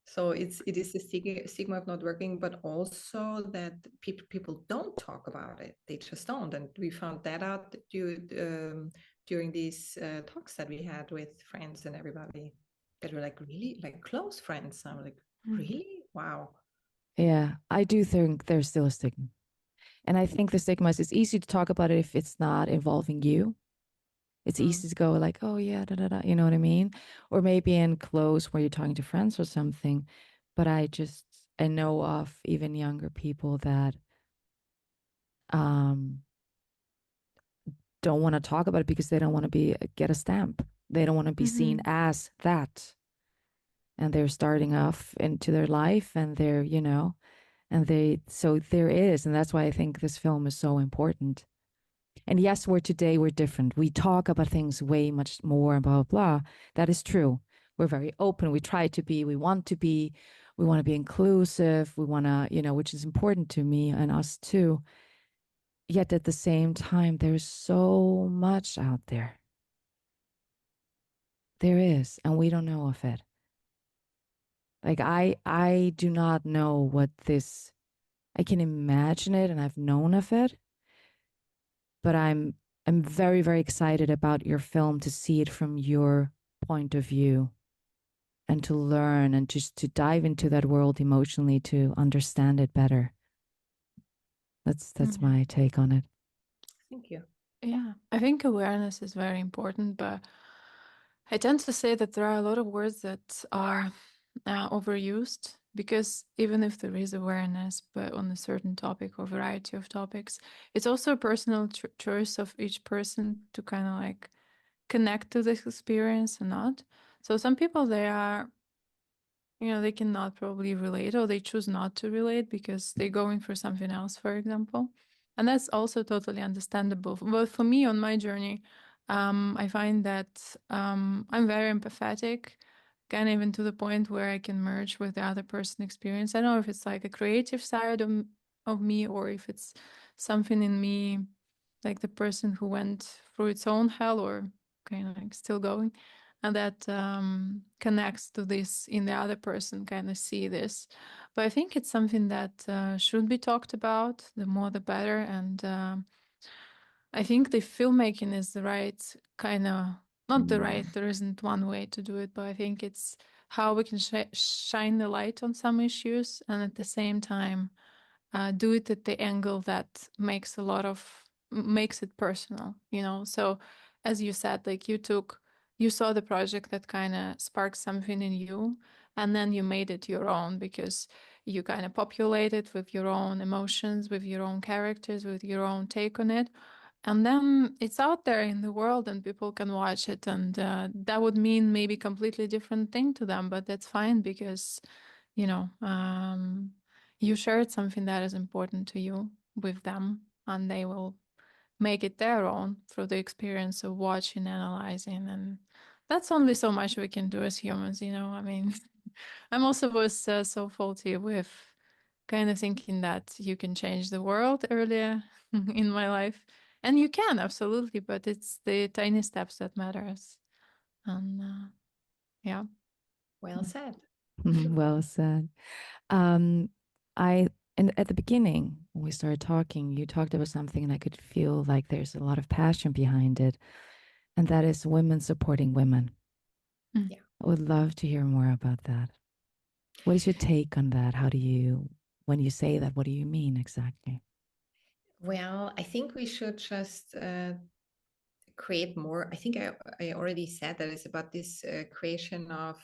So it is the stigma of not working, but also that people don't talk about it. They just don't. And we found that out during these talks that we had with friends and everybody that were like really like close friends. I'm like, really? Wow. Yeah, I do think there's still a stigma. And I think the stigma is it's easy to talk about it if it's not involving you. It's Mm. easy to go like, oh yeah, da da da, you know what I mean? Or maybe in close where you're talking to friends or something. But I know of even younger people that um don't want to talk about it because they don't want to be get a stamp. They don't want to be seen as that. And they're starting off into their life and they're, you know, and they so there is, and that's why I think this film is so important. And yes, we're different. We talk about things way much more and blah, blah, blah. That is true. We're very open. We try to be, we want to be inclusive. We want to, you know, which is important to me and us too. Yet at the same time, there's so much out there. There is, and we don't know of it. Like I do not know what this, I can imagine it and I've known of it, but I'm very, very excited about your film to see it from your point of view and to learn and just to dive into that world emotionally to understand it better. That's my take on it. Thank you. Yeah, I think awareness is very important, but I tend to say that there are a lot of words that are overused because even if there is awareness, but on a certain topic or variety of topics, it's also a personal choice of each person to kind of like connect to this experience or not. So some people, they are, you know, they cannot probably relate or they choose not to relate because they're going for something else, for example. And that's also totally understandable. But for me on my journey, I find that I'm very empathetic, kind of even to the point where I can merge with the other person experience. I don't know if it's like a creative side of me or if it's something in me, like the person who went through its own hell or kind of like still going and that connects to this in the other person, kind of see this. But I think it's something that should be talked about. The more, the better. And I think the filmmaking is the right kind of, not the right, there isn't one way to do it, but I think it's how we can shine the light on some issues and at the same time do it at the angle that makes it personal, you know. So as you said, like you saw the project that kind of sparked something in you and then you made it your own because you kind of populate it with your own emotions, with your own characters, with your own take on it, and then it's out there in the world and people can watch it, and that would mean maybe completely different thing to them, but that's fine because you know, you shared something that is important to you with them, and they will make it their own through the experience of watching, analyzing, and that's only so much we can do as humans, you know. I mean, I'm also was so faulty with kind of thinking that you can change the world earlier in my life, and you can absolutely, but it's the tiny steps that matters, and yeah. Well said. Well said. Um, I and at the beginning when we started talking, you talked about something and I could feel like there's a lot of passion behind it, and that is women supporting women. Yeah. I would love to hear more about that. What is your take on that? How do you, when you say that, what do you mean exactly? Well, I think we should just create more. I think I already said that it's about this creation of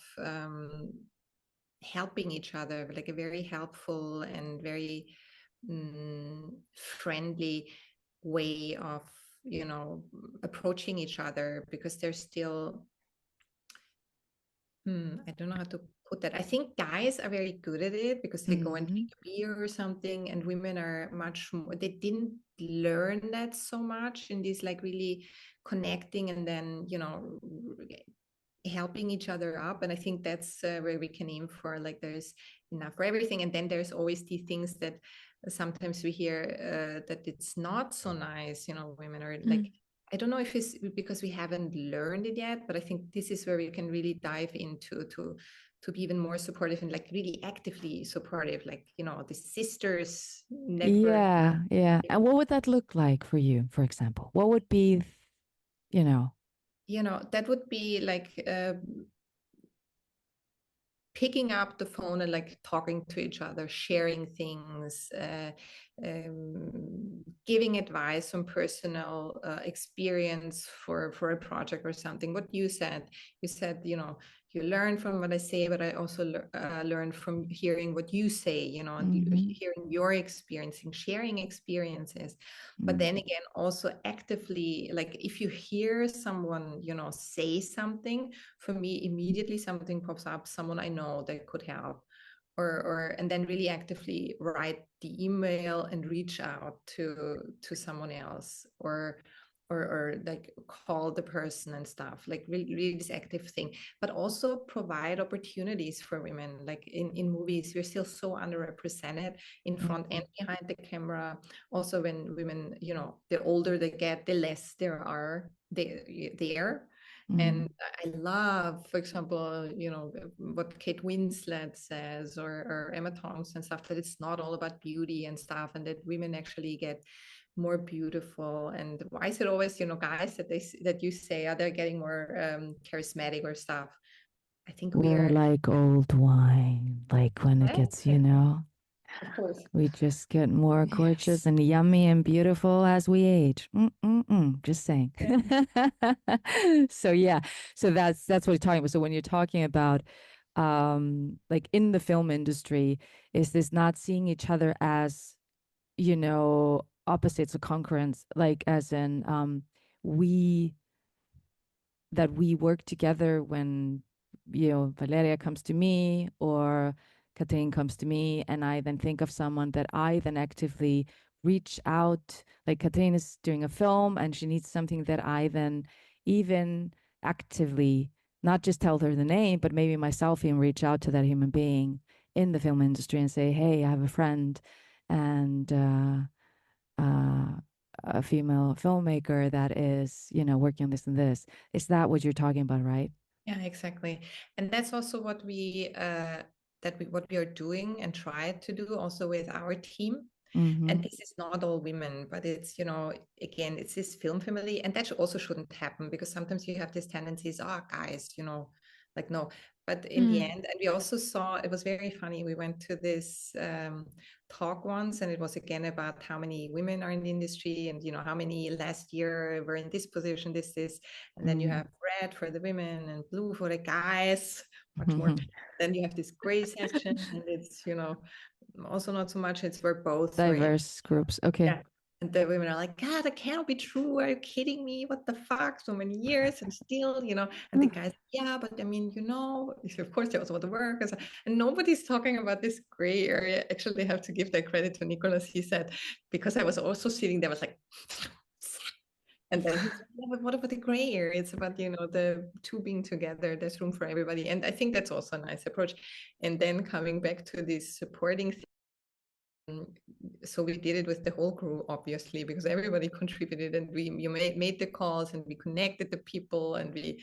helping each other, like a very helpful and very friendly way of, you know, approaching each other, because there's still I don't know how to put that. I think guys are very good at it because they go and Mhm. take a beer or something, and women are much more, they didn't learn that so much in this like really connecting and then, helping each other up. And I think that's where we can aim for, like there's enough for everything. And then there's always the things that sometimes we hear that it's not so nice, women are like, I don't know if it's because we haven't learned it yet, but I think this is where we can really dive into to be even more supportive and like really actively supportive, like, the sisters network. Yeah, yeah. And what would that look like for you, for example? What would be, you know, That would be like picking up the phone and like talking to each other, sharing things, giving advice on personal experience for a project or something. What you said, you learn from what I say, but I also learn from hearing what you say, and hearing your experiencing, sharing experiences. But then again, also actively, like if you hear someone, say something, for me, immediately something pops up, someone I know that could help. And then really actively write the email and reach out to someone else, or like call the person and stuff, like really this active thing. But also provide opportunities for women, like in movies we're still so underrepresented in front and behind the camera. Also, when women, the older they get, the less there are there. And I love, for example, what Kate Winslet says, or Emma Thompson and stuff, that it's not all about beauty and stuff, and that women actually get more beautiful. And why is it always, guys that you say, are they getting more charismatic or stuff? I think we we're are. like old wine, like when it gets, Of course. we just get more gorgeous Yes. and yummy and beautiful as we age. Just saying. So yeah, so that's what you're talking about. So when you're talking about like in the film industry, is this not seeing each other as, opposites or concurrents, like as in we that we work together when, Valeria comes to me or Katrine comes to me, and I then think of someone that I then actively reach out. Like Katrine is doing a film and she needs something that I then even actively not just tell her the name, but maybe myself even reach out to that human being in the film industry and say, hey, I have a friend and a female filmmaker that is, working on this and this. Is that what you're talking about, right? Yeah, exactly. And that's also what what we are doing and try to do also with our team. And this is not all women, but it's, again, it's this film family. And that also shouldn't happen, because sometimes you have these tendencies, guys, like, no. But in the end, and we also saw, it was very funny. We went to this talk once, and it was again about how many women are in the industry, and, how many last year were in this position, this. And then you have red for the women and blue for the guys, much more. Then you have this gray section, and it's, also not so much, it's where both diverse groups. Okay. yeah. And the women are like, God, that can't be true. Are you kidding me? What the fuck? So many years and still, and the guys, yeah, but I mean, of course they also want to work. And nobody's talking about this gray area. Actually, I have to give that credit to Nikolas. He said, because I was also sitting there, I was like, and then he said, yeah, but what about the gray area? It's about, the two being together. There's room for everybody. And I think that's also a nice approach. And then coming back to this supporting thing. So we did it with the whole crew, obviously, because everybody contributed, and you made the calls, and we connected the people, and we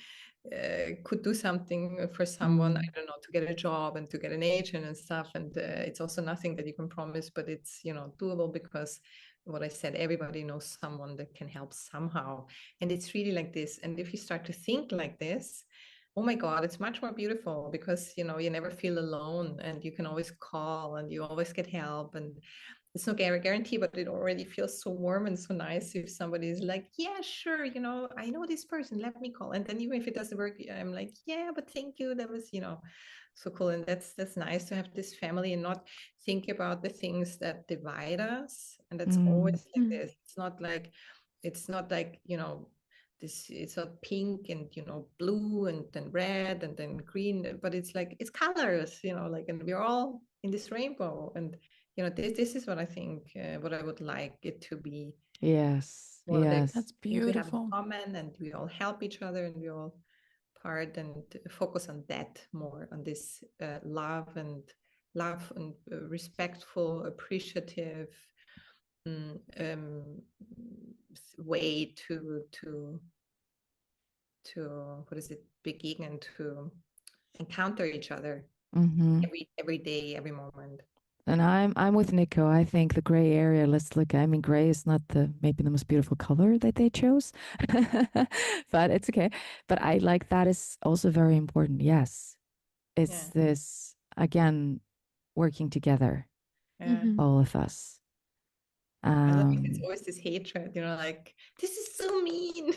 could do something for someone, I don't know, to get a job and to get an agent and stuff. And it's also nothing that you can promise, but it's, doable, because what I said, everybody knows someone that can help somehow. And it's really like this. And if you start to think like this, oh my God, it's much more beautiful, because, you never feel alone, and you can always call, and you always get help. And it's no guarantee, but it already feels so warm and so nice if somebody is like, yeah, sure, I know this person, let me call. And then even if it doesn't work, I'm like, yeah, but thank you, that was, so cool. And that's nice to have this family and not think about the things that divide us. And that's always like this. It's not like, this, it's a pink and, you know, blue and then red and then green, but it's like, it's colors, you know, like, and we're all in this rainbow. And, you know, this is what I think, what I would like it to be. Yes. Well, like, That's things we have in beautiful. common, and we all help each other, and we all part, and focus on that more, on this love and respectful, appreciative way to what is it, begegnen, to encounter each other every day, every moment. And I'm with Nico. I think the gray area, let's look, I mean, gray is not maybe the most beautiful color that they chose, but it's okay. But I like that is also very important. Yes. It's this, again, working together, all of us. I love it. It's always this hatred, you know, like, this is so mean.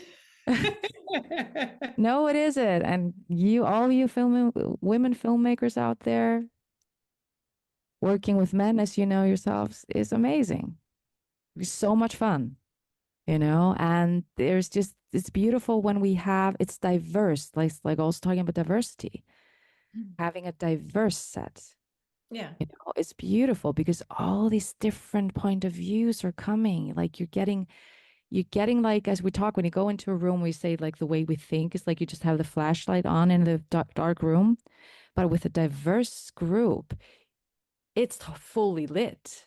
No, it isn't. And all you women filmmakers out there, working with men, as you know yourselves, is amazing. It's so much fun, you know, and there's just, it's beautiful when it's diverse, like also talking about diversity, having a diverse set. Yeah. You know, it's beautiful because all these different point of views are coming. Like you're getting like, as we talk, when you go into a room, we say like the way we think is like you just have the flashlight on in the dark room, but with a diverse group, it's fully lit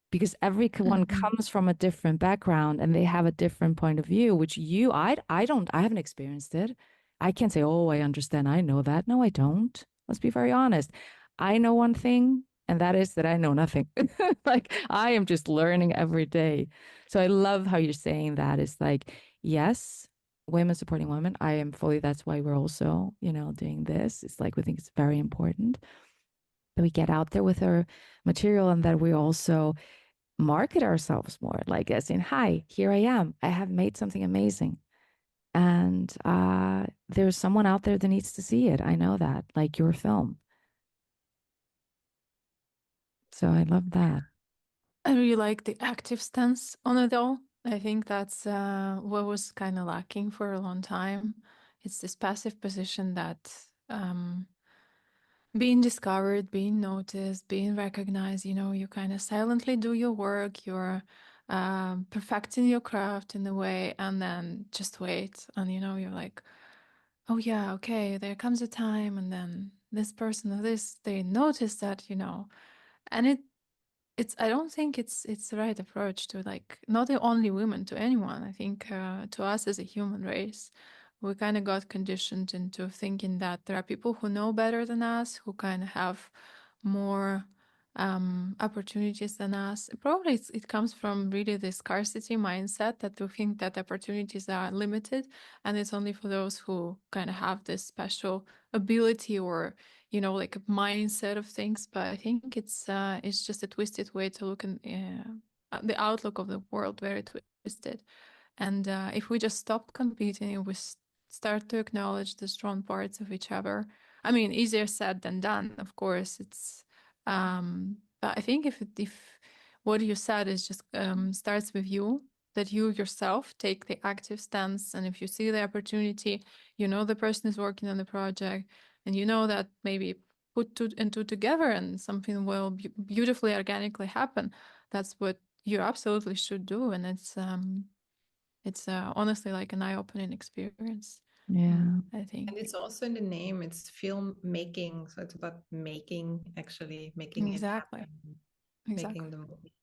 because everyone comes from a different background and they have a different point of view, which I haven't experienced it. I can't say, oh, I understand, I know that. No, I don't. Let's be very honest. I know one thing, and that is that I know nothing. Like I am just learning every day. So I love how you're saying that. It's like, yes, women supporting women. I am fully, that's why we're also, you know, doing this. It's like, we think it's very important that we get out there with our material and that we also market ourselves more, like as in, hi, here I am. I have made something amazing. And there's someone out there that needs to see it. I know that, like your film. So I love that. I really like the active stance on it all. I think that's what was kind of lacking for a long time. It's this passive position that being discovered, being noticed, being recognized, you know, you kind of silently do your work, you're perfecting your craft in a way, and then just wait. And, you know, you're like, oh, yeah, okay, there comes a time, and then this person or this, they notice that, you know, and it's I don't think it's the right approach to, like, not only women, to anyone. I think to us as a human race, we kind of got conditioned into thinking that there are people who know better than us, who kind of have more opportunities than us. Probably it comes from really the scarcity mindset, that we think that opportunities are limited and it's only for those who kind of have this special ability or, you know, like a mindset of things. But I think it's just a twisted way to look at the outlook of the world, very twisted. And if we just stop competing and we start to acknowledge the strong parts of each other, I mean, easier said than done, of course. It's but I think if what you said is just starts with you, that you yourself take the active stance, and if you see the opportunity, you know the person is working on the project, and you know that maybe put two and two together and something will beautifully organically happen, that's what you absolutely should do. And it's honestly like an eye-opening experience. Yeah. I think. And it's also in the name, it's filmmaking. So it's about making Exactly. it happen, making the movie.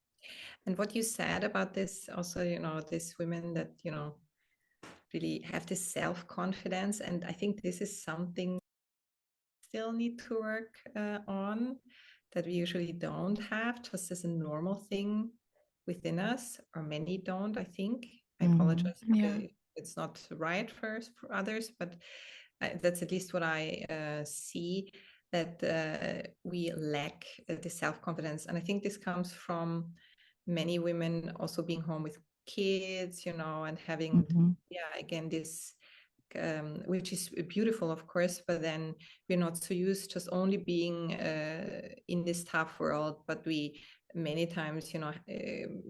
And what you said about this also, you know, these women that, you know, really have this self-confidence. And I think this is something still need to work on, that we usually don't have just as a normal thing within us, or many don't, I think. I apologize if it's not right for others, but that's at least what I see, that we lack the self-confidence. And I think this comes from many women also being home with kids, you know, and having, again, this which is beautiful, of course, but then we're not so used just only being in this tough world, but we many times,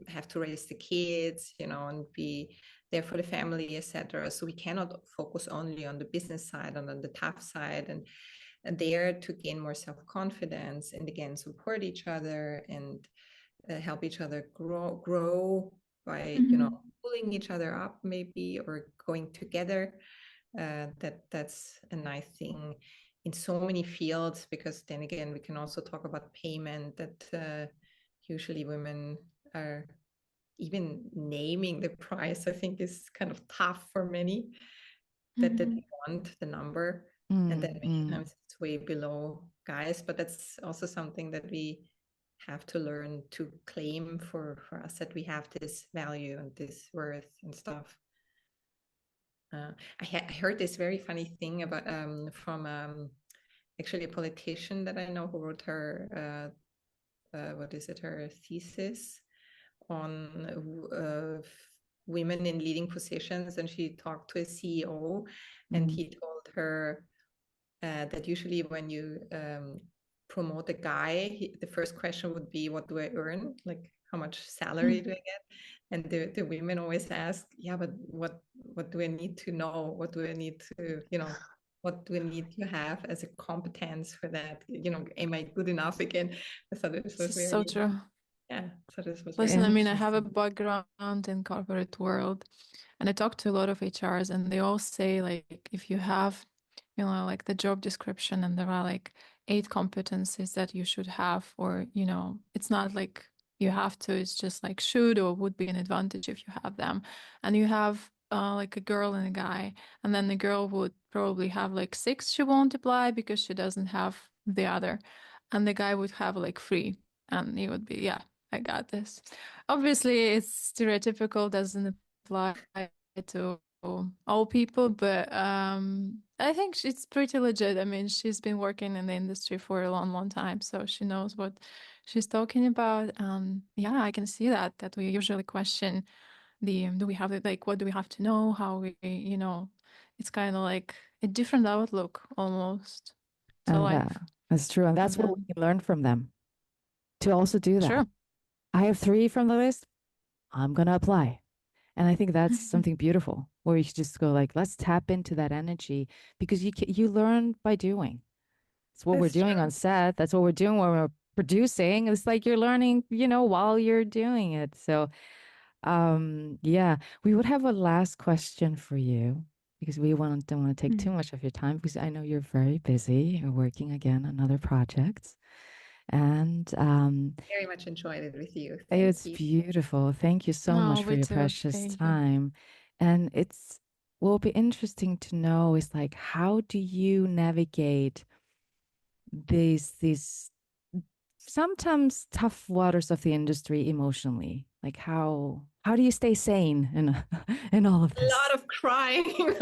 have to raise the kids, and be there for the family, etc. So we cannot focus only on the business side and on the tough side, and there to gain more self-confidence and again support each other and help each other grow by pulling each other up maybe, or going together. That's a nice thing in so many fields, because then again we can also talk about payment, that usually women are even naming the price, I think, is kind of tough for many, that they want the number, and then many times it's way below guys. But that's also something that we have to learn to claim for us, that we have this value and this worth and stuff. I heard this very funny thing about from actually a politician that I know, who wrote her her thesis on women in leading positions, and she talked to a CEO, and he told her that usually when you promote a guy, the first question would be, what do I earn? Like, how much salary do I get? And the women always ask, yeah, but what do I need to know? What do I need to, what do I need to have as a competence for that? Am I good enough again? I thought this was very, so true. Yeah. So this was Listen, very I have a background in corporate world, and I talk to a lot of HRs, and they all say, like, if you have, like the job description, and there are like 8 competencies that you should have, or, it's not like you have to, it's just like should or would be an advantage if you have them. And you have like a girl and a guy, and then the girl would probably have like 6 she won't apply because she doesn't have the other, and the guy would have like 3, and he would be, yeah, I got this. Obviously, it's stereotypical, doesn't apply to all people, but I think it's pretty legit. I mean, she's been working in the industry for a long, long time, so she knows what she's talking about. Yeah, I can see that we usually question do we have it, like, what do we have to know? How we, it's kind of like a different outlook almost to life. That's true. And that's what we can learn from them, to also do that. Sure. I have 3 from the list. I'm going to apply. And I think that's something beautiful, where you should just go like, let's tap into that energy, because you learn by doing. It's what we're doing on set. That's what we're doing when we're producing. It's like you're learning, while you're doing it. So, yeah, we would have a last question for you, because we don't want to take too much of your time, because I know you're very busy. You're working again on other projects. And very much enjoyed it with you. It's beautiful. Thank you so much for your precious time. And what will be interesting to know is, like, how do you navigate these sometimes tough waters of the industry emotionally? Like, how do you stay sane in all of this? A lot of crying.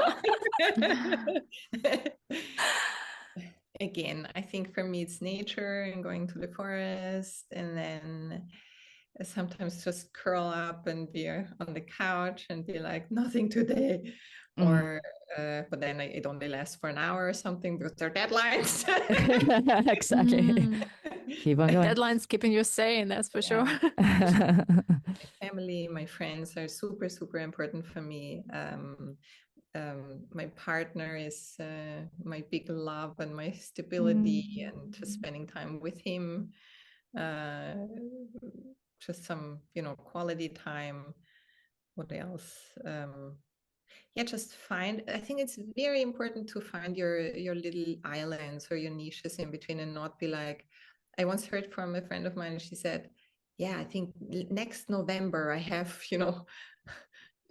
Again, I think for me it's nature and going to the forest, and then sometimes just curl up and be on the couch and be like, nothing today. Or but then it only lasts for an hour or something, because there are deadlines. Exactly. Keep on going. Deadlines keeping you sane, that's for sure. My family, my friends are super, super important for me. My partner is my big love and my stability, and just spending time with him, just some, quality time. What else? Yeah, just I think it's very important to find your little islands or your niches in between, and not be like, I once heard from a friend of mine, and she said, yeah, I think next November I have,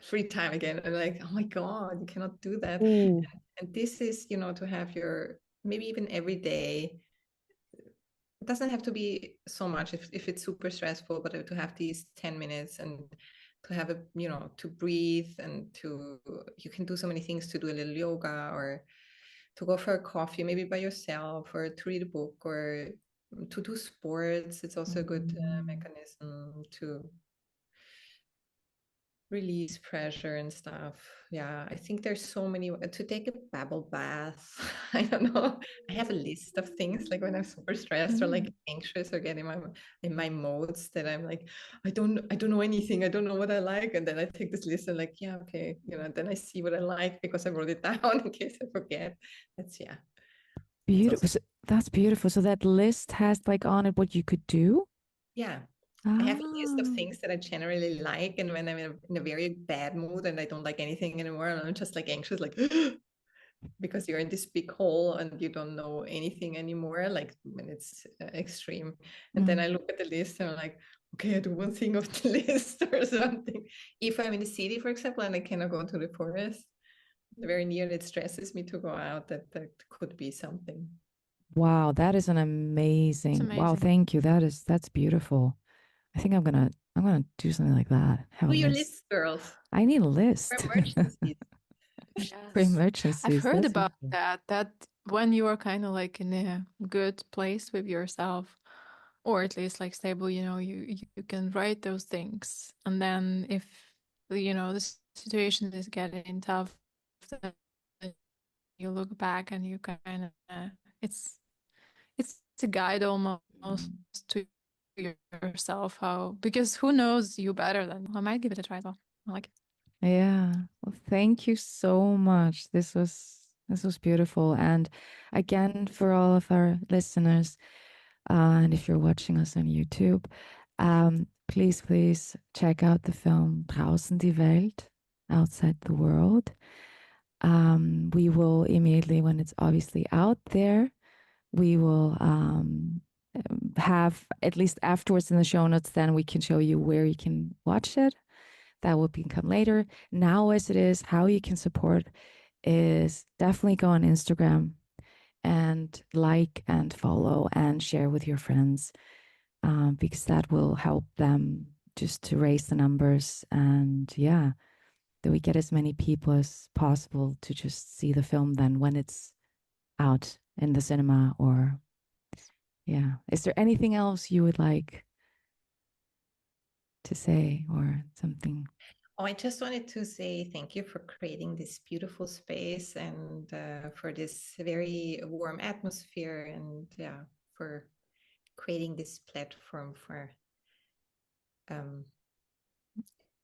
free time again. And like, oh my God, you cannot do that. And this is, to have your, maybe even every day. It doesn't have to be so much if it's super stressful, but to have these 10 minutes and to have to breathe, and you can do so many things, to do a little yoga, or to go for a coffee, maybe by yourself, or to read a book, or to do sports. It's also a good mechanism to release pressure and stuff. Yeah, I think there's so many to take a bubble bath. I don't know. I have a list of things like when I'm super stressed or like anxious or getting in my modes that I'm like, I don't know anything. I don't know what I like. And then I take this list and like, yeah, okay, then I see what I like because I wrote it down in case I forget. That's Beautiful. So that's beautiful. So that list has like on it what you could do. Yeah. I have a list of things that I generally like, and when I'm in a very bad mood and I don't like anything anymore, and I'm just like anxious, like because you're in this big hole and you don't know anything anymore, like when it's extreme. And then I look at the list and I'm like, okay, I do one thing of the list or something. If I'm in the city, for example, and I cannot go to the forest very near, it stresses me to go out. That could be something. Wow, that is an amazing. Wow, thank you. That's beautiful. I think I'm gonna do something like that. Do your list, girls. I need a list. For emergencies. Yes. For emergencies. I've heard about that when you are kind of like in a good place with yourself, or at least like stable, you can write those things, and then if the situation is getting tough, then you look back and you kind of it's a guide almost to yourself, because who knows you better than I might give it a try as well. I like it. Yeah. Well, thank you so much. This was beautiful. And again, for all of our listeners, and if you're watching us on YouTube, please check out the film Draußen die Welt, Outside the World. We will immediately, when it's obviously out there, we will have, at least afterwards in the show notes, then we can show you where you can watch it. That will become later. Now, as it is, how you can support is definitely go on Instagram and like and follow and share with your friends, because that will help them just to raise the numbers, and that we get as many people as possible to just see the film then when it's out in the cinema. Or is there anything else you would like to say or something? Oh, I just wanted to say thank you for creating this beautiful space and for this very warm atmosphere, and for creating this platform for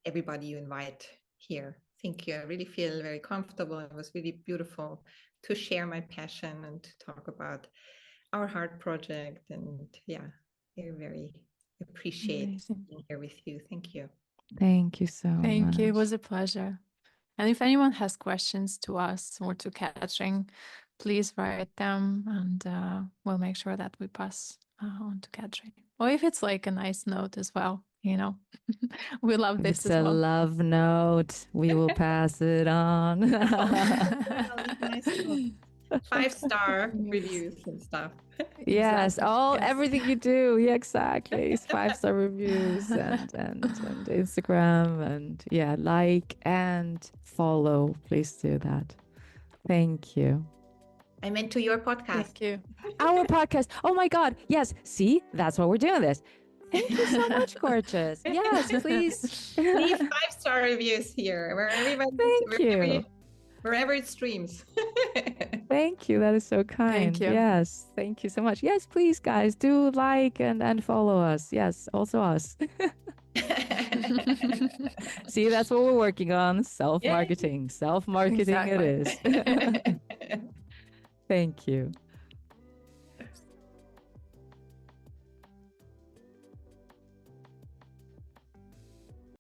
everybody you invite here. Thank you. I really feel very comfortable. It was really beautiful to share my passion and to talk about our heart project. And I very appreciate being here with you. Thank you. Thank you so much. Thank you. It was a pleasure. And if anyone has questions to us or to Katrine, please write them, and we'll make sure that we pass on to Katrine. Or if it's like a nice note as well, we love this it's as well. It's a love note. We will pass it on. Nice 5-star reviews and stuff. Yes, everything you do. Yeah, exactly. It's 5-star reviews and Instagram, and like and follow. Please do that. Thank you. I meant to your podcast. Thank you. Our podcast. Oh my God. Yes. See, that's why we're doing this. Thank you so much, gorgeous. Yes, please leave 5-star reviews here wherever it streams. Thank you. That is so kind. Thank you. Yes. Thank you so much. Yes, please, guys, do like and follow us. Yes, also us. See, that's what we're working on. Self-marketing. Self-marketing it is. Thank you.